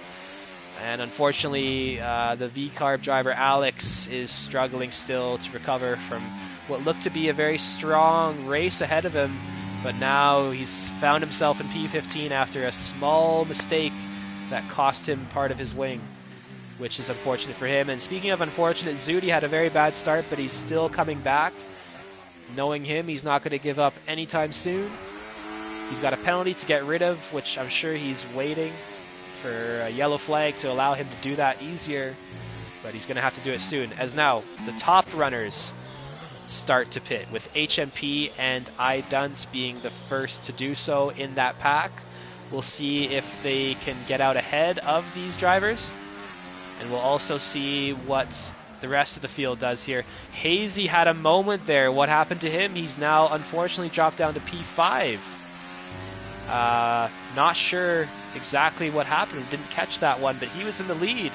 And unfortunately, the V-Carb driver, Alex, is struggling still to recover from what looked to be a very strong race ahead of him. But now he's found himself in P15 after a small mistake that cost him part of his wing, which is unfortunate for him. And speaking of unfortunate, Zudi had a very bad start, but he's still coming back. Knowing him, he's not going to give up anytime soon. He's got a penalty to get rid of, which I'm sure he's waiting for a yellow flag to allow him to do that easier, but he's going to have to do it soon. As now, the top runners start to pit, with HMP and iDunce being the first to do so in that pack. We'll see if they can get out ahead of these drivers, and we'll also see what the rest of the field does here. Hazy had a moment there. What happened to him? He's now unfortunately dropped down to P5. Not sure exactly what happened. Didn't catch that one, but he was in the lead,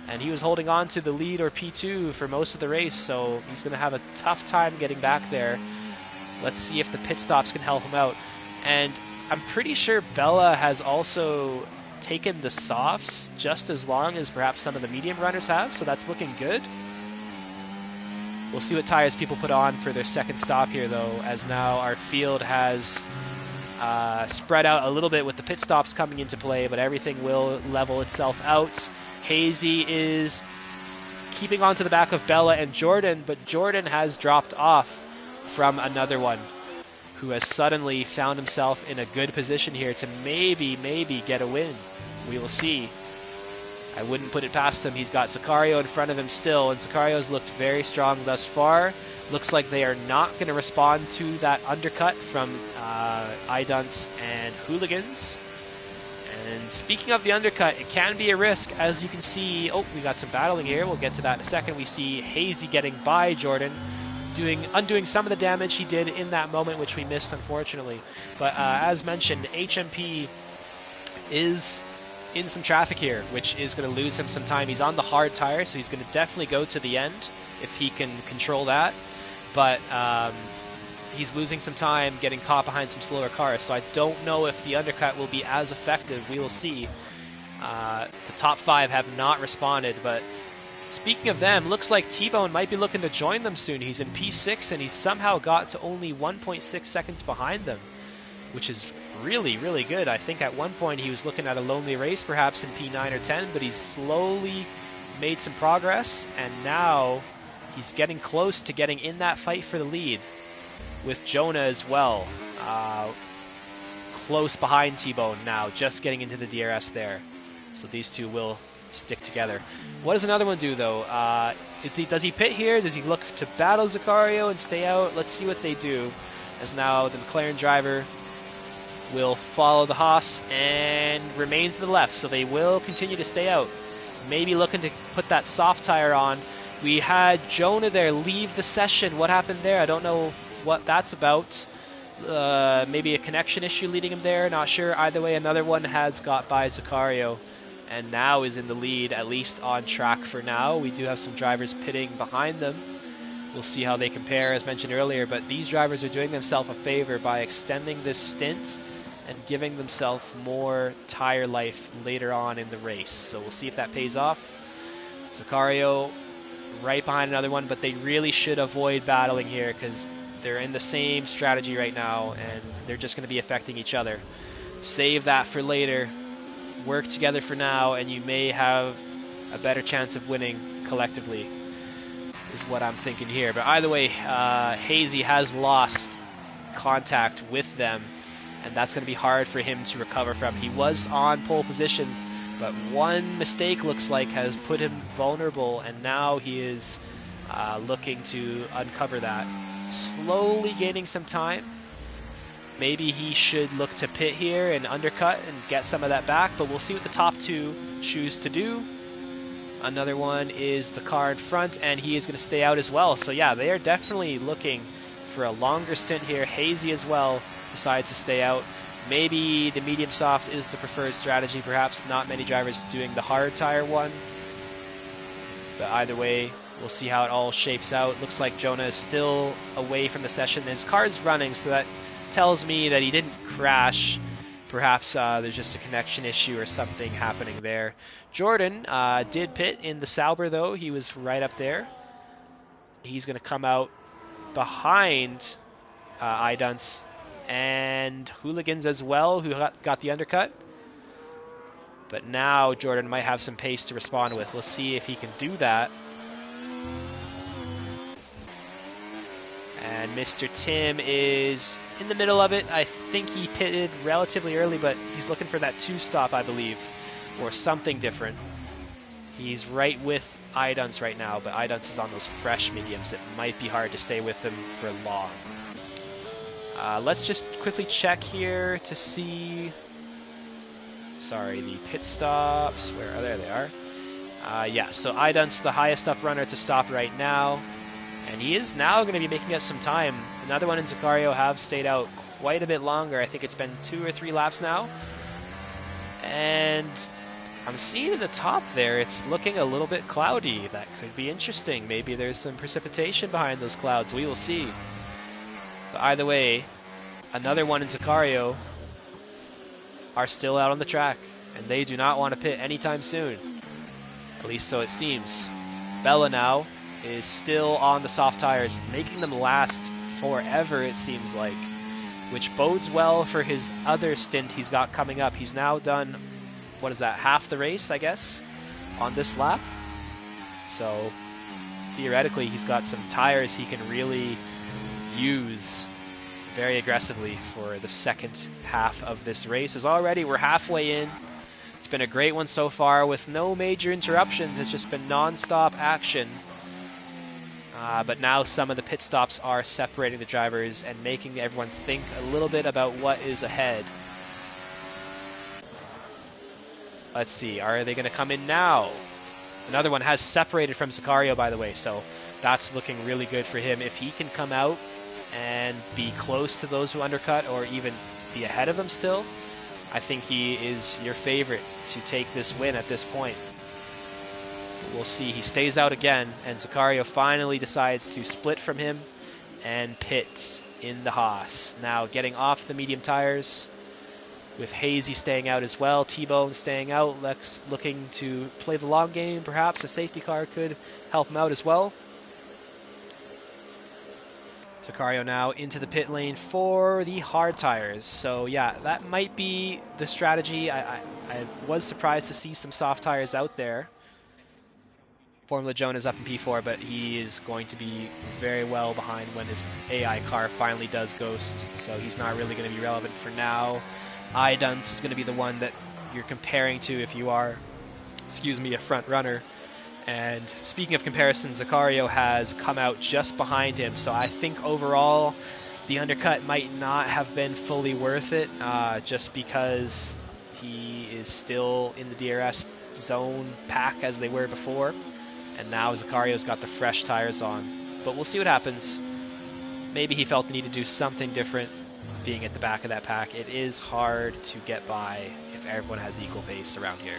and he was holding on to the lead or P2 for most of the race, so he's going to have a tough time getting back there. Let's see if the pit stops can help him out. And I'm pretty sure Bella has also taken the softs just as long as perhaps some of the medium runners have, so that's looking good. We'll see what tires people put on for their second stop here, though, as now our field has spread out a little bit with the pit stops coming into play, but everything will level itself out. Hazy is keeping on to the back of Bella and Jordan, but Jordan has dropped off from another one who has suddenly found himself in a good position here to maybe get a win. We will see. I wouldn't put it past him. He's got Sicario in front of him still, and Sicario's looked very strong thus far. Looks like they are not going to respond to that undercut from iDunce and Hooligans. And speaking of the undercut, it can be a risk, as you can see. Oh, we got some battling here. We'll get to that in a second. We see Hazy getting by Jordan, undoing some of the damage he did in that moment, which we missed, unfortunately. But as mentioned, HMP is in some traffic here, which is going to lose him some time. He's on the hard tire, so he's going to definitely go to the end if he can control that. But he's losing some time getting caught behind some slower cars, so I don't know if the undercut will be as effective. We will see. The top 5 have not responded, but speaking of them, looks like T-Bone might be looking to join them soon. He's in P6, and he's somehow got to only 1.6 seconds behind them, which is really, really good. I think at one point he was looking at a lonely race perhaps in P9 or 10, but he's slowly made some progress, and now he's getting close to getting in that fight for the lead with Jonah as well. Close behind T-Bone now, just getting into the DRS there. So these two will stick together. What does another one do, though? Does he pit here? Does he look to battle Sicario and stay out? Let's see what they do, as now the McLaren driver will follow the Haas and remains to the left, so they will continue to stay out. Maybe looking to put that soft tire on. We had Jonah there leave the session. What happened there? I don't know what that's about. Maybe a connection issue leading him there, not sure. Either way, another one has got by Sicario and now is in the lead, at least on track for now. We do have some drivers pitting behind them. We'll see how they compare, as mentioned earlier, but these drivers are doing themselves a favor by extending this stint and giving themselves more tire life later on in the race. So we'll see if that pays off. Sicario right behind another one, but they really should avoid battling here because they're in the same strategy right now and they're just going to be affecting each other. Save that for later. Work together for now and you may have a better chance of winning collectively, is what I'm thinking here. But either way, Hazy has lost contact with them, and that's going to be hard for him to recover from. He was on pole position, but one mistake looks like has put him vulnerable, and now he is looking to uncover that. Slowly gaining some time. Maybe he should look to pit here and undercut and get some of that back, but we'll see what the top two choose to do. Another one is the car in front, and he is going to stay out as well. So yeah, they are definitely looking for a longer stint here. Hazy as well decides to stay out. Maybe the medium soft is the preferred strategy. Perhaps not many drivers doing the hard tire one. But either way, we'll see how it all shapes out. Looks like Jonah is still away from the session. His car's running, so that tells me that he didn't crash. Perhaps there's just a connection issue or something happening there. Jordan did pit in the Sauber, though. He was right up there. He's going to come out behind Idunce and Hooligans as well, who got the undercut. But now Jordan might have some pace to respond with. Let's see if he can do that. And Mr. Tim is in the middle of it. I think he pitted relatively early, but he's looking for that two-stop, I believe, or something different. He's right with Idunce right now, but Idunce is on those fresh mediums. It might be hard to stay with them for long. Let's just quickly check here to see... Sorry, the pit stops. Where are they? There they are. Yeah, so Idunce, the highest up runner to stop right now. And he is now going to be making up some time. Another one in Sicario have stayed out quite a bit longer. I think it's been 2 or 3 laps now. And I'm seeing in the top there, it's looking a little bit cloudy. That could be interesting. Maybe there's some precipitation behind those clouds. We will see. But either way, another one in Sicario are still out on the track. And they do not want to pit anytime soon. At least so it seems. Bella now is still on the soft tires, making them last forever, it seems like, which bodes well for his other stint he's got coming up. He's now done, what is that, half the race, I guess, on this lap. So theoretically, he's got some tires he can really use very aggressively for the second half of this race. As already we're halfway in. It's been a great one so far with no major interruptions. It's just been non-stop action. But now some of the pit stops are separating the drivers and making everyone think a little bit about what is ahead. Let's see, are they going to come in now? Another one has separated from Sicario, by the way, so that's looking really good for him. If he can come out and be close to those who undercut or even be ahead of them still, I think he is your favorite to take this win at this point. We'll see. He stays out again, and Sicario finally decides to split from him and pit in the Haas. Now getting off the medium tires, with Hazy staying out as well, T-Bone staying out, Lex looking to play the long game. Perhaps a safety car could help him out as well. Sicario now into the pit lane for the hard tires. So yeah, that might be the strategy. I was surprised to see some soft tires out there. Formula Joan is up in P4, but he is going to be very well behind when his AI car finally does ghost, so he's not really going to be relevant for now. Idunce is going to be the one that you're comparing to if you are, a front runner. And speaking of comparisons, Sicario has come out just behind him, so I think overall the undercut might not have been fully worth it, just because he is still in the DRS zone pack as they were before. And now Sicario's got the fresh tires on. But we'll see what happens. Maybe he felt the need to do something different being at the back of that pack. It is hard to get by if everyone has equal pace around here.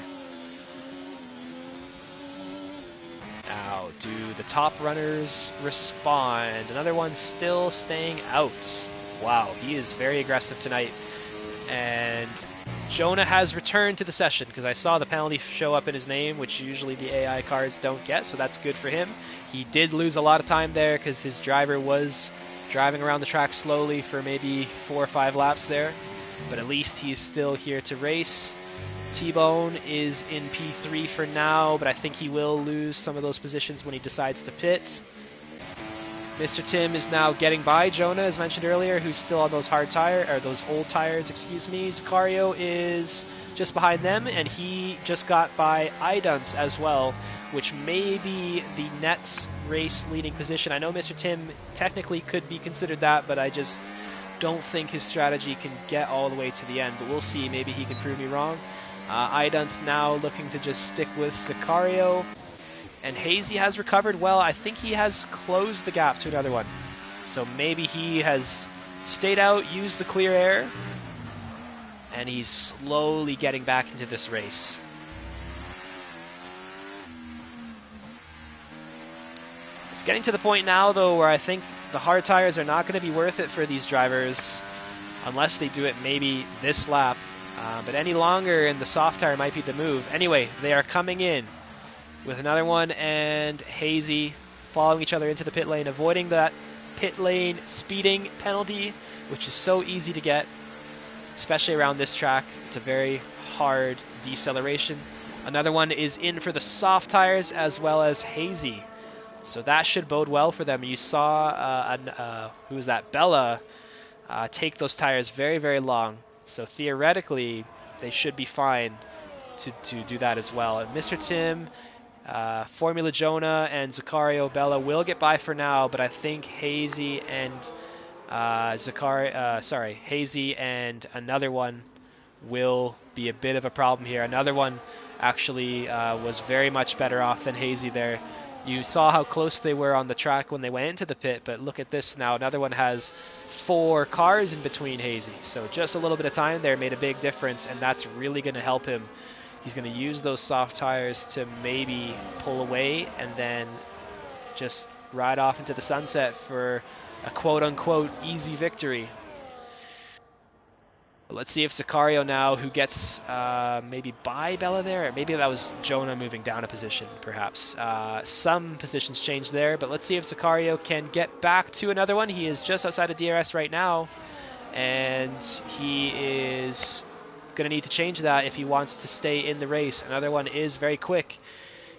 Now, do the top runners respond? Another one still staying out. Wow, he is very aggressive tonight. And Jonah has returned to the session because I saw the penalty show up in his name, which usually the AI cards don't get, so that's good for him. He did lose a lot of time there because his driver was driving around the track slowly for maybe 4 or 5 laps there, but at least he's still here to race. T-Bone is in P3 for now, but I think he will lose some of those positions when he decides to pit. Mr. Tim is now getting by Jonah, as mentioned earlier, who's still on those those old tires, excuse me. Sicario is just behind them, and he just got by Idunce as well, which may be the net race leading position. I know Mr. Tim technically could be considered that, but I just don't think his strategy can get all the way to the end, but we'll see. Maybe he can prove me wrong. Idunce now looking to just stick with Sicario. And Hazy has recovered well. I think he has closed the gap to another one. So maybe he has stayed out, used the clear air, and he's slowly getting back into this race. It's getting to the point now, though, where I think the hard tires are not going to be worth it for these drivers unless they do it maybe this lap. But any longer, and the soft tire might be the move. Anyway, they are coming in with another one, and Hazy following each other into the pit lane, avoiding that pit lane speeding penalty, which is so easy to get, especially around this track. It's a very hard deceleration. Another one is in for the soft tires as well as Hazy, so that should bode well for them. You saw who was that, Bella, take those tires very, very long, so theoretically they should be fine to do that as well. And Mr. Tim, Formula Jonah, and Sicario Bella will get by for now, but I think Hazy and Hazy and another one will be a bit of a problem here. Another one actually was very much better off than Hazy there. You saw how close they were on the track when they went into the pit, but look at this now. Another one has 4 cars in between Hazy, so just a little bit of time there made a big difference, and that's really going to help him. He's going to use those soft tires to maybe pull away and then just ride off into the sunset for a quote-unquote easy victory. Let's see if Sicario now, who gets maybe by Bella there, or maybe that was Jonah moving down a position, perhaps. Some positions changed there, but let's see if Sicario can get back to another one. He is just outside of DRS right now, and he is going to need to change that if he wants to stay in the race. Another one is very quick.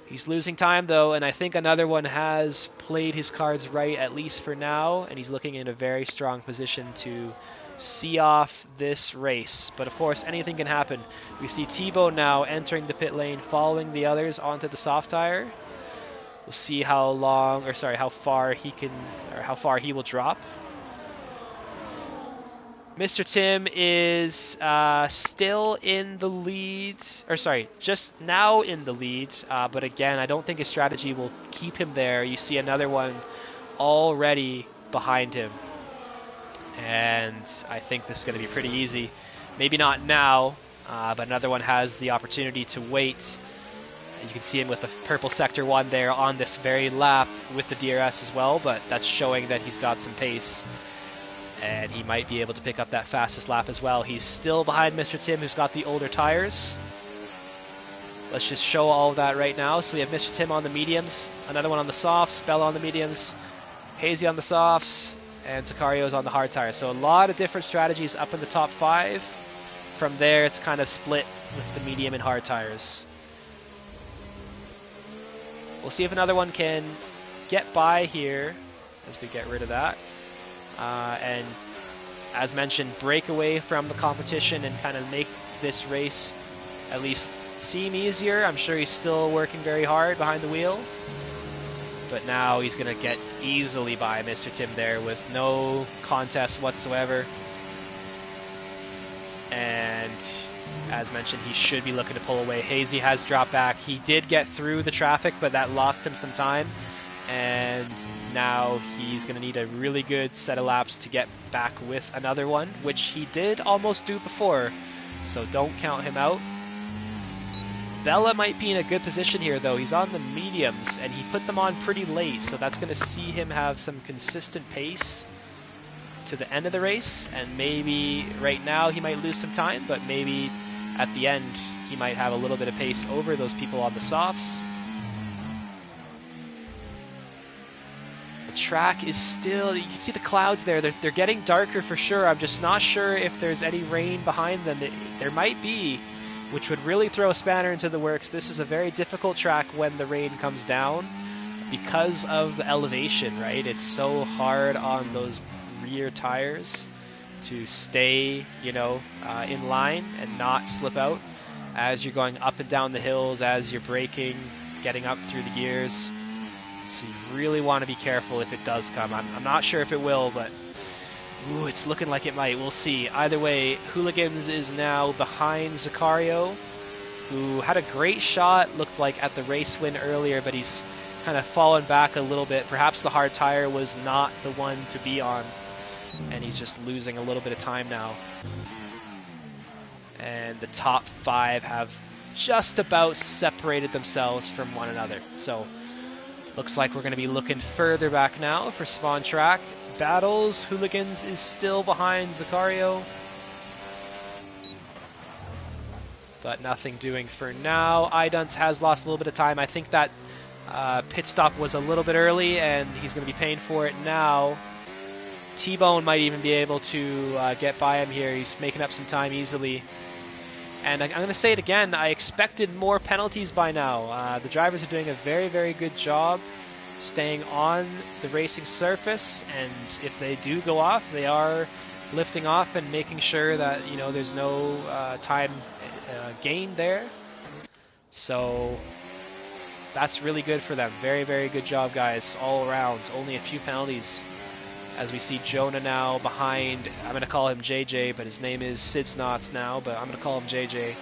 He's losing time though, and I think another one has played his cards right, at least for now, and he's looking in a very strong position to see off this race. But of course, anything can happen. We see T-Bone now entering the pit lane, following the others onto the soft tire. We'll see how far he will drop. Mr. Tim is still in the lead, just now in the lead, but again, I don't think his strategy will keep him there. You see another one already behind him, and I think this is going to be pretty easy. Maybe not now, but another one has the opportunity to wait. You can see him with the purple sector 1 there on this very lap with the DRS as well, but that's showing that he's got some pace, and he might be able to pick up that fastest lap as well. He's still behind Mr. Tim, who's got the older tires. Let's just show all of that right now. So we have Mr. Tim on the mediums, another one on the softs, Bella on the mediums, Hazy on the softs, and Sicario's on the hard tires. So a lot of different strategies up in the top 5. From there, it's kind of split with the medium and hard tires. We'll see if another one can get by here as we get rid of that. And as mentioned, break away from the competition and kind of make this race at least seem easier. I'm sure he's still working very hard behind the wheel, but now he's going to get easily by Mr. Tim there with no contest whatsoever. And as mentioned, he should be looking to pull away. Hazy has dropped back. He did get through the traffic, but that lost him some time. And now he's going to need a really good set of laps to get back with another one, which he did almost do before, so don't count him out. Bella might be in a good position here, though. He's on the mediums, and he put them on pretty late, so that's going to see him have some consistent pace to the end of the race, and maybe right now he might lose some time, but maybe at the end he might have a little bit of pace over those people on the softs. The track is still, you can see the clouds there, they're getting darker for sure. I'm just not sure if there's any rain behind them. There might be, which would really throw a spanner into the works. This is a very difficult track when the rain comes down because of the elevation, right? It's so hard on those rear tires to stay, you know, in line and not slip out as you're going up and down the hills, as you're braking, getting up through the gears. So you really want to be careful if it does come. I'm not sure if it will, but ooh, it's looking like it might. We'll see. Either way, Hooligans is now behind Zaccario, who had a great shot, looked like at the race win earlier, but he's kind of fallen back a little bit. Perhaps the hard tire was not the one to be on, and he's just losing a little bit of time now. And the top 5 have just about separated themselves from one another. So looks like we're going to be looking further back now for Spawn Track battles. Hooligans is still behind Zaccario, but nothing doing for now. Idunce has lost a little bit of time. I think that pit stop was a little bit early, and he's going to be paying for it now. T-Bone might even be able to get by him here. He's making up some time easily. And I'm going to say it again, I expected more penalties by now. The drivers are doing a very, very good job staying on the racing surface, and if they do go off, they are lifting off and making sure that, you know, there's no time gained there. So that's really good for them. Very, very good job, guys, all around. Only a few penalties. As we see Jonah now behind, I'm going to call him JJ, but his name is Sid Snots now, but I'm going to call him JJ.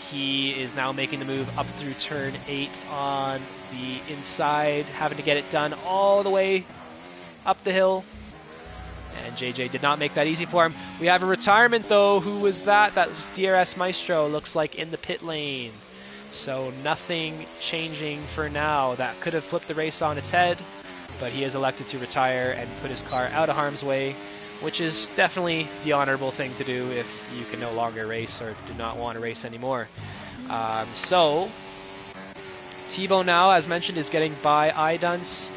He is now making the move up through turn 8 on the inside, having to get it done all the way up the hill. And JJ did not make that easy for him. We have a retirement, though. Who was that? That was DRS Maestro, looks like, in the pit lane. So nothing changing for now. That could have flipped the race on its head, but he has elected to retire and put his car out of harm's way, which is definitely the honorable thing to do if you can no longer race or do not want to race anymore. So T-Bone now, as mentioned, is getting by Idunce,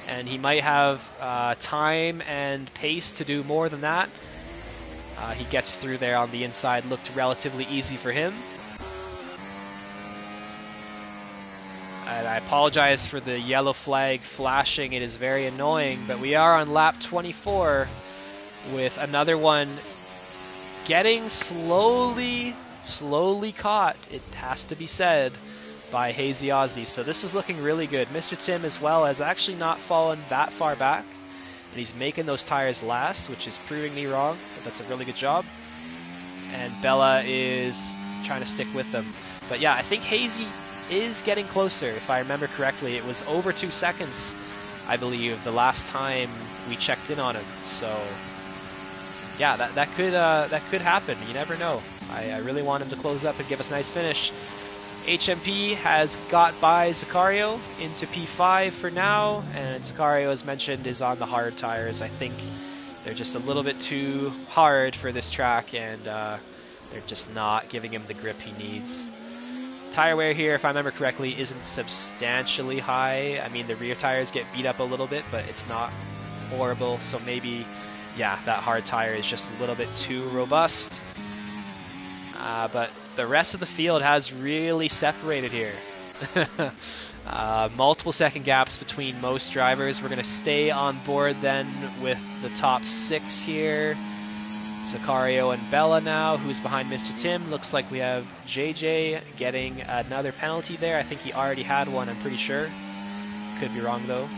and he might have time and pace to do more than that. He gets through there on the inside, looked relatively easy for him. And I apologize for the yellow flag flashing. It is very annoying, but we are on lap 24 with another one getting slowly caught, it has to be said, by Hazy Ozzy. So this is looking really good. Mr. Tim as well has actually not fallen that far back, and he's making those tires last, which is proving me wrong, but that's a really good job. And Bella is trying to stick with them. But yeah, I think Hazy is getting closer. If I remember correctly, it was over 2 seconds, I believe, the last time we checked in on him. So yeah, that could happen. You never know. I really want him to close up and give us a nice finish. HMP has got by Zaccario into P5 for now, and Zaccario, as mentioned, is on the hard tires. I think they're just a little bit too hard for this track, and they're just not giving him the grip he needs. Tire wear here, if I remember correctly, isn't substantially high. I mean, the rear tires get beat up a little bit, but it's not horrible. So maybe, yeah, that hard tire is just a little bit too robust. But the rest of the field has really separated here. Multiple second gaps between most drivers. We're going to stay on board then with the top 6 here. Zaccario and Bella now, who's behind Mr. Tim. Looks like we have JJ getting another penalty there. I think he already had one, I'm pretty sure. Could be wrong, though.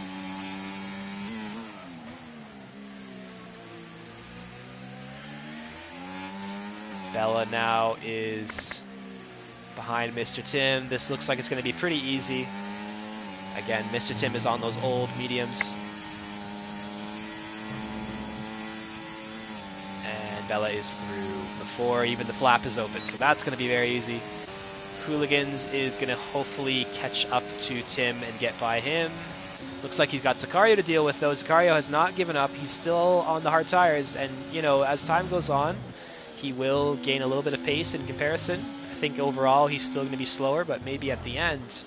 Bella now is behind Mr. Tim. This looks like it's going to be pretty easy. Again, Mr. Tim is on those old mediums. Bella is through before even the flap is open, so that's going to be very easy. Hooligans is going to hopefully catch up to Tim and get by him. Looks like he's got Sicario to deal with, though. Sicario has not given up. He's still on the hard tires, and, you know, as time goes on, he will gain a little bit of pace in comparison. I think overall he's still going to be slower, but maybe at the end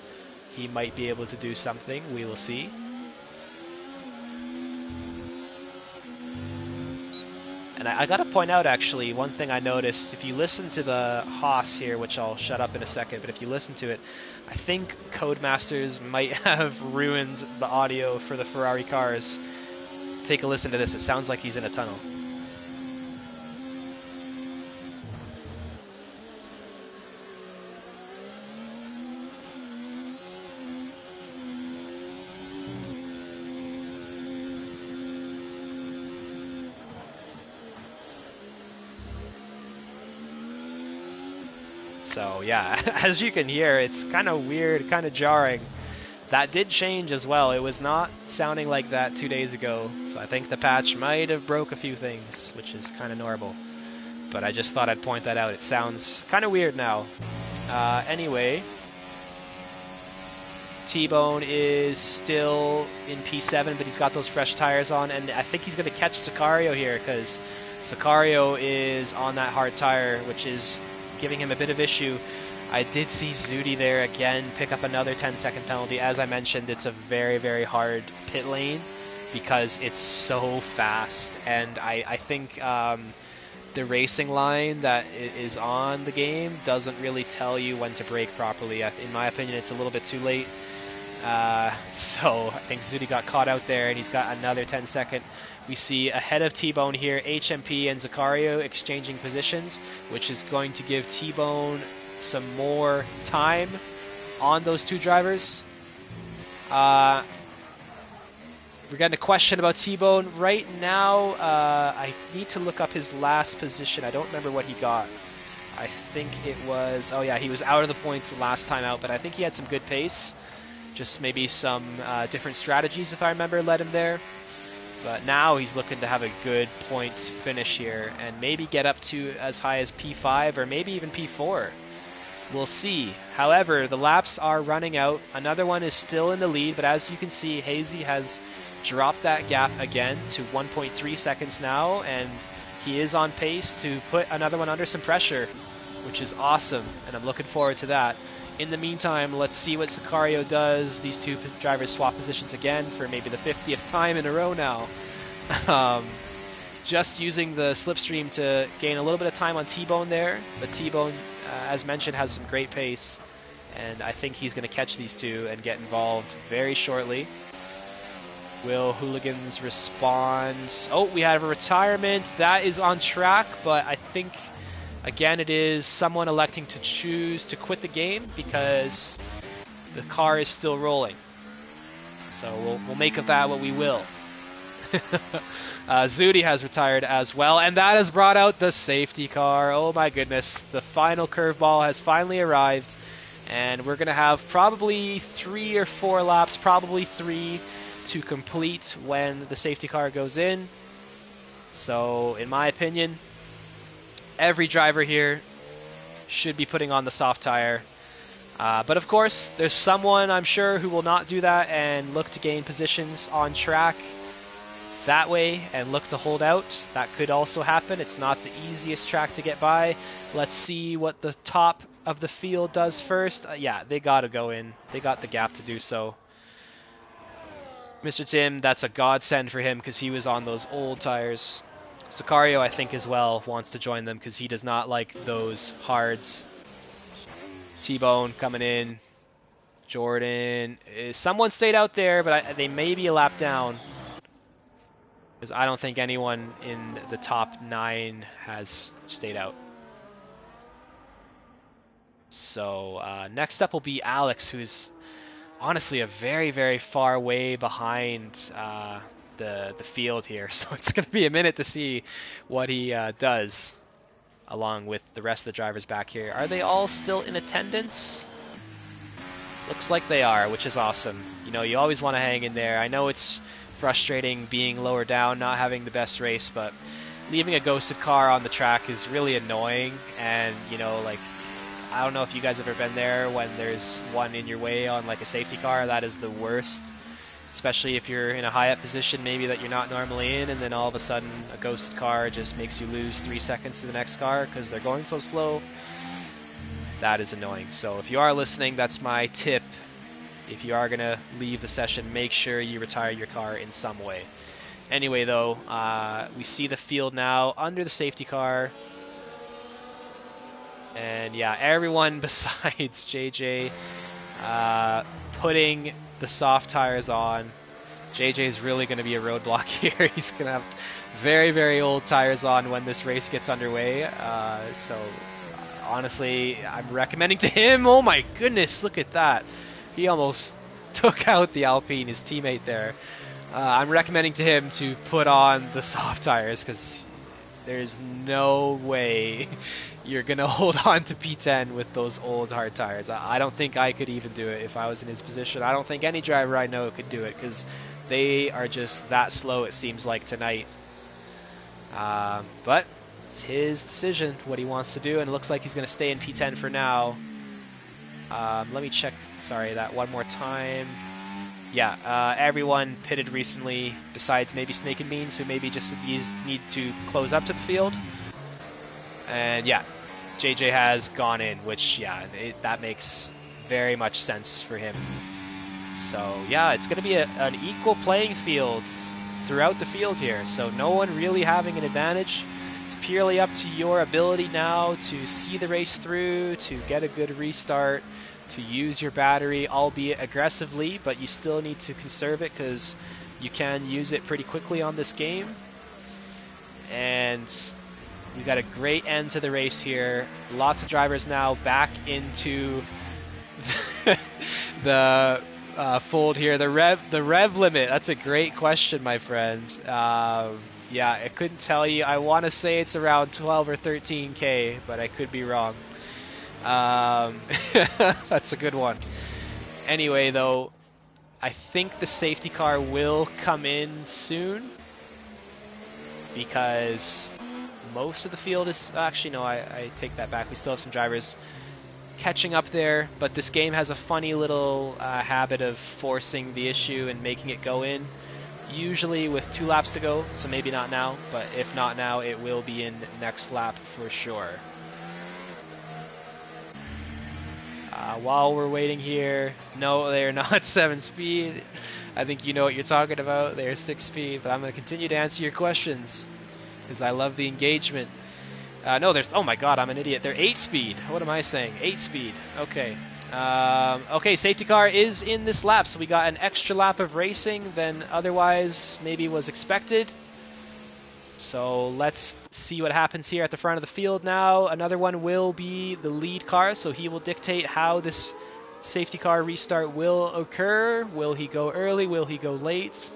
he might be able to do something. We will see. And I gotta point out, actually, one thing I noticed, if you listen to the Haas here, which I'll shut up in a second, but if you listen to it, I think Codemasters might have ruined the audio for the Ferrari cars. Take a listen to this. It sounds like he's in a tunnel. So yeah, as you can hear, it's kind of weird, kind of jarring. That did change as well. It was not sounding like that 2 days ago, so I think the patch might have broke a few things, which is kind of normal. But I just thought I'd point that out. It sounds kind of weird now. Anyway, T-Bone is still in P7, but he's got those fresh tires on, and I think he's going to catch Sicario here, because Sicario is on that hard tire, which is giving him a bit of issue. I did see Zudi there again pick up another 10-second penalty. As I mentioned, it's a very, very hard pit lane because it's so fast, and I think the racing line that is on the game doesn't really tell you when to brake properly. In my opinion, it's a little bit too late. So I think Zudi got caught out there, and he's got another 10-second. We see ahead of T-Bone here, HMP and Sicario exchanging positions, which is going to give T-Bone some more time on those two drivers. We're getting a question about T-Bone right now. I need to look up his last position. I don't remember what he got. I think it was, oh yeah, he was out of the points the last time out, but I think he had some good pace. Just maybe some different strategies, if I remember, led him there. But now he's looking to have a good points finish here and maybe get up to as high as P5 or maybe even P4. We'll see. However, the laps are running out. Another one is still in the lead, but as you can see, Hazy has dropped that gap again to 1.3 seconds now, and he is on pace to put another one under some pressure, which is awesome, and I'm looking forward to that. In the meantime, let's see what Sicario does. These two drivers swap positions again for maybe the 50th time in a row now. Just using the slipstream to gain a little bit of time on T-Bone there, but T-Bone, as mentioned, has some great pace, and I think he's going to catch these two and get involved very shortly. Will Hooligans respond? Oh, we have a retirement. That is on track, but I think, again, it is someone electing to choose to quit the game because the car is still rolling. So we'll make of that what we will. Zudi has retired as well, and that has brought out the safety car. Oh my goodness, the final curveball has finally arrived, and we're going to have probably 3 or 4 laps, probably 3, to complete when the safety car goes in. So, in my opinion, every driver here should be putting on the soft tire. But of course, there's someone, I'm sure, who will not do that and look to gain positions on track that way and look to hold out. That could also happen. It's not the easiest track to get by. Let's see what the top of the field does first. Yeah, they got to go in. They got the gap to do so. Mr. Tim, that's a godsend for him because he was on those old tires. Sicario, I think, as well, wants to join them because he does not like those hards. T-Bone coming in. Jordan. Someone stayed out there, but they may be a lap down. Because I don't think anyone in the top 9 has stayed out. So next up will be Alex, who's honestly a very, very far way behind the field here. So it's going to be a minute to see what he does along with the rest of the drivers back here. Are they all still in attendance? Looks like they are, which is awesome. You know, you always want to hang in there. I know it's frustrating being lower down, not having the best race, but leaving a ghosted car on the track is really annoying, and you know, like, I don't know if you guys have ever been there when there's one in your way on like a safety car. That is the worst, especially if you're in a high up position maybe that you're not normally in, and then all of a sudden a ghosted car just makes you lose 3 seconds to the next car because they're going so slow. That is annoying. So if you are listening, that's my tip. If you are going to leave the session, make sure you retire your car in some way. Anyway, though, we see the field now under the safety car. And yeah, everyone besides JJ putting the soft tires on. JJ is really going to be a roadblock here. He's going to have very, very old tires on when this race gets underway. So honestly, I'm recommending to him. Oh my goodness, look at that. He almost took out the Alpine, his teammate there. I'm recommending to him to put on the soft tires because there's no way you're going to hold on to P10 with those old hard tires. I don't think I could even do it if I was in his position. I don't think any driver I know could do it because they are just that slow, it seems like, tonight. But it's his decision, what he wants to do, and it looks like he's going to stay in P10 for now. Let me check, sorry, that one more time. Yeah, everyone pitted recently, besides maybe Snake and Beans, who maybe just need to close up to the field. And yeah, JJ has gone in, which, yeah, that makes very much sense for him. So yeah, it's going to be an equal playing field throughout the field here, so no one really having an advantage. It's purely up to your ability now to see the race through, to get a good restart, to use your battery, albeit aggressively, but you still need to conserve it because you can use it pretty quickly on this game. And we got a great end to the race here. Lots of drivers now back into the fold here. The rev limit. That's a great question, my friends. Yeah, I couldn't tell you. I want to say it's around 12 or 13K, but I could be wrong. That's a good one. Anyway, though, I think the safety car will come in soon because most of the field is... Actually, no, I take that back. We still have some drivers catching up there, but this game has a funny little habit of forcing the issue and making it go in. Usually with 2 laps to go, so maybe not now, but if not now, it will be in next lap for sure. While we're waiting here, no, they're not 7 speed. I think you know what you're talking about. They're 6 speed, but I'm going to continue to answer your questions because I love the engagement. No, there's... Oh my god, I'm an idiot. They're 8 speed. What am I saying? 8 speed. Okay. Okay, safety car is in this lap, so we got an extra lap of racing than otherwise maybe was expected. So let's see what happens here at the front of the field now. Another one will be the lead car, so he will dictate how this safety car restart will occur. Will he go early? Will he go late?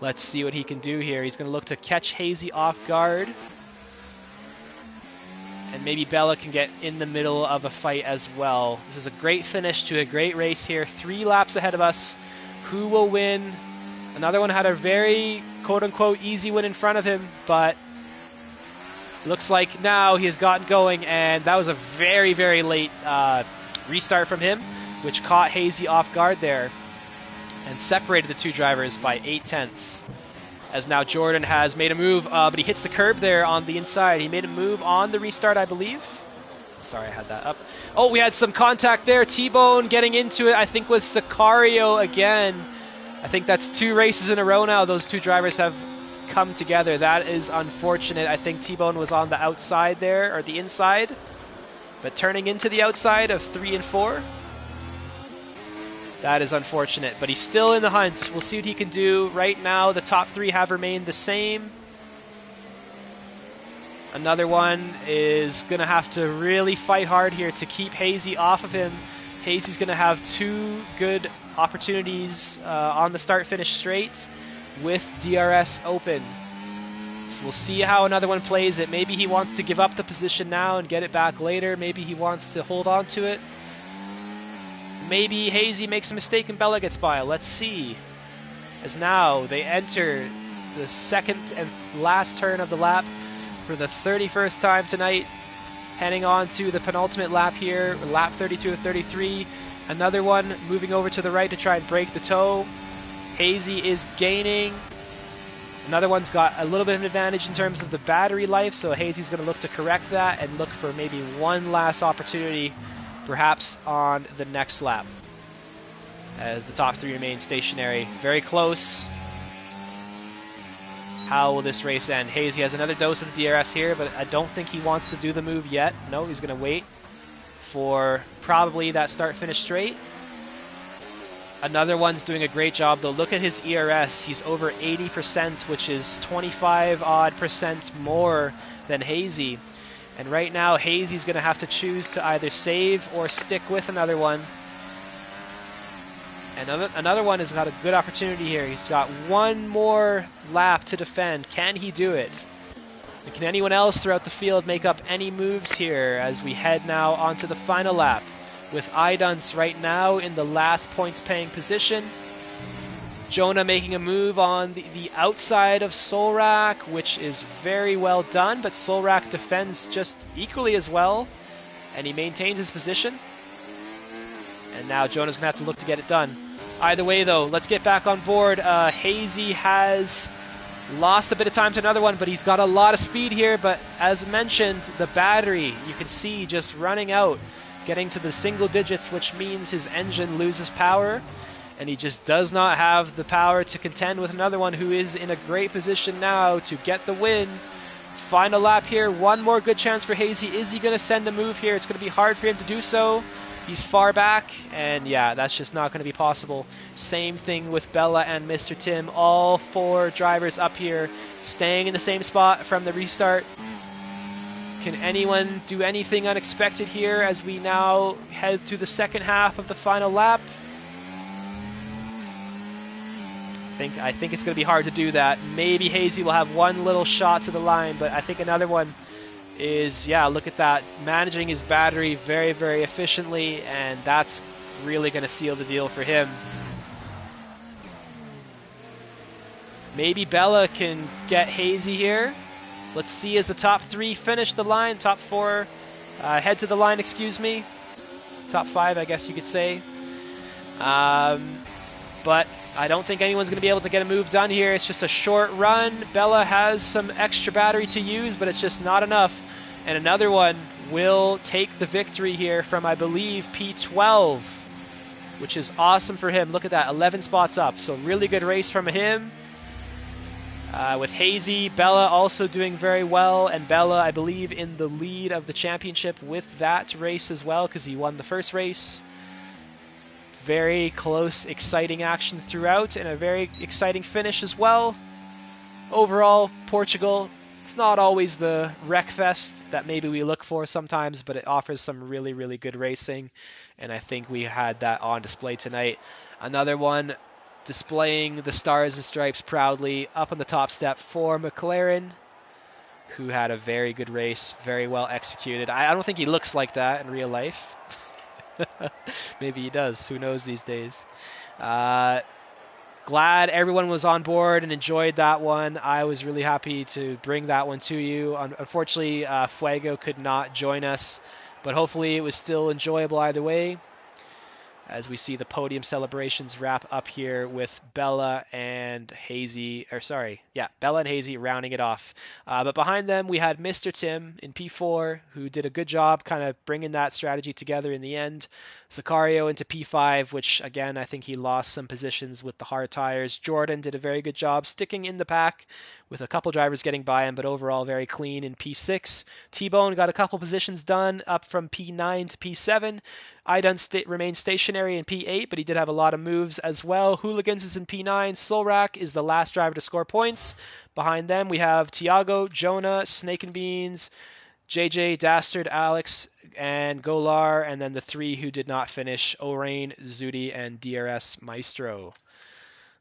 Let's see what he can do here. He's going to look to catch Hazy off guard. And maybe Bella can get in the middle of a fight as well. This is a great finish to a great race here. 3 laps ahead of us. Who will win? Another one had a very quote-unquote easy win in front of him, but looks like now he has gotten going, and that was a very, very late restart from him, which caught Hazy off guard there and separated the 2 drivers by 8/10. As now Jordan has made a move, but he hits the curb there on the inside. He made a move on the restart, I believe. Sorry, I had that up. Oh, we had some contact there. T-Bone getting into it, I think, with Sicario again. I think that's 2 races in a row now. Those 2 drivers have come together. That is unfortunate. I think T-Bone was on the outside there, or the inside, but turning into the outside of 3 and 4. That is unfortunate, but he's still in the hunt. We'll see what he can do. Right now, the top 3 have remained the same. Another one is going to have to really fight hard here to keep Hazy off of him. Hazy's going to have 2 good opportunities on the start-finish straight with DRS open. So we'll see how another one plays it. Maybe he wants to give up the position now and get it back later. Maybe he wants to hold on to it. Maybe Hazy makes a mistake and Bella gets by. Let's see. As now they enter the second and last turn of the lap for the 31st time tonight. heading on to the penultimate lap here, lap 32 of 33. Another one moving over to the right to try and break the toe. Hazy is gaining. Another one's got a little bit of an advantage in terms of the battery life, so Hazy's going to look to correct that and look for maybe one last opportunity, perhaps on the next lap, as the top three remain stationary. Very close. How will this race end? Hazy has another dose of the DRS here, but I don't think he wants to do the move yet. No, he's going to wait for probably that start-finish straight. Another one's doing a great job, though. Look at his ERS. He's over 80%, which is 25-odd% more than Hazy. And right now, Hazy's going to have to choose to either save or stick with another one. And another one has got a good opportunity here. He's got one more lap to defend. Can he do it? And can anyone else throughout the field make up any moves here as we head now onto the final lap? With Idunce right now in the last points-paying position. Jonah making a move on the outside of Solrak, which is very well done, but Solrak defends just equally as well, and he maintains his position. And now Jonah's going to have to look to get it done. Either way, though, let's get back on board. Hazy has lost a bit of time to another one, but he's got a lot of speed here. But as mentioned, the battery, you can see just running out, getting to the single digits, which means his engine loses power, and he just does not have the power to contend with another one who is in a great position now to get the win. Final lap here, one more good chance for Hazy. Is he going to send a move here? It's going to be hard for him to do so. He's far back, and yeah, that's just not going to be possible. Same thing with Bella and Mr. Tim. All four drivers up here, staying in the same spot from the restart. Can anyone do anything unexpected here as we now head to the second half of the final lap? I think it's going to be hard to do that. Maybe Hazy will have one little shot to the line, but I think another one is, yeah, look at that. Managing his battery very, very efficiently, and that's really going to seal the deal for him. Maybe Bella can get Hazy here. Let's see as the top three finish the line. Top four head to the line, excuse me. Top five, I guess you could say. But I don't think anyone's going to be able to get a move done here. It's just a short run. Bella has some extra battery to use, but it's just not enough. And another one will take the victory here from, I believe, P12, which is awesome for him. Look at that, 11 spots up. So really good race from him. With Hazy, Bella also doing very well, and Bella, I believe, in the lead of the championship with that race as well, because he won the first race. Very close, exciting action throughout, and a very exciting finish as well. Overall, Portugal, it's not always the wreckfest that maybe we look for sometimes, but it offers some really, really good racing, and I think we had that on display tonight. Another one displaying the stars and stripes proudly up on the top step for McLaren, who had a very good race, very well executed. I don't think he looks like that in real life. Maybe he does. Who knows these days? Glad everyone was on board and enjoyed that one. I was really happy to bring that one to you. Unfortunately, Fuego could not join us, but hopefully it was still enjoyable either way, as we see the podium celebrations wrap up here with Bella and Hazy, Bella and Hazy rounding it off. But behind them, we had Mr. Tim in P4, who did a good job kind of bringing that strategy together in the end. Sicario into P5, which, again, I think he lost some positions with the hard tires. Jordan did a very good job sticking in the pack with a couple drivers getting by him, but overall very clean in P6. T-Bone got a couple positions done up from P9 to P7. Idun remained stationary in P8, but he did have a lot of moves as well. Hooligans is in P9. Solrak is the last driver to score points. Behind them, we have Tiago, Jonah, Snake and Beans, JJ, Dastard, Alex, and Golar, and then the three who did not finish, Orain, Zudi, and DRS Maestro.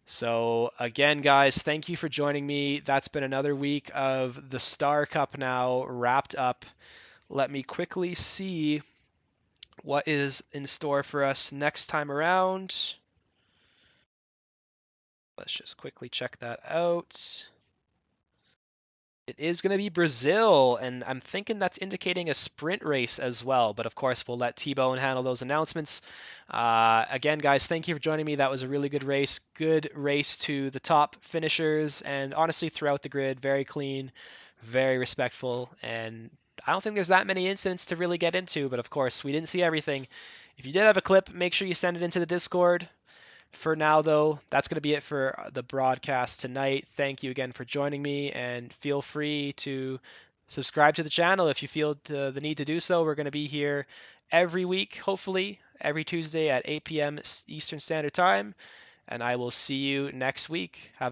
So again, guys, thank you for joining me. That's been another week of the Star Cup now wrapped up. Let me quickly see what is in store for us next time around. Let's just quickly check that out. It is going to be Brazil, and I'm thinking that's indicating a sprint race as well. But of course, we'll let T-Bone handle those announcements. Again, guys, thank you for joining me. That was a really good race. Good race to the top finishers, and honestly, throughout the grid, very clean, very respectful. And I don't think there's that many incidents to really get into. But of course, we didn't see everything. If you did have a clip, make sure you send it into the Discord. For now, though, that's going to be it for the broadcast tonight. Thank you again for joining me, and feel free to subscribe to the channel if you feel the need to do so. We're going to be here every week, hopefully, every Tuesday at 8 p.m. Eastern Standard Time, and I will see you next week. Have a good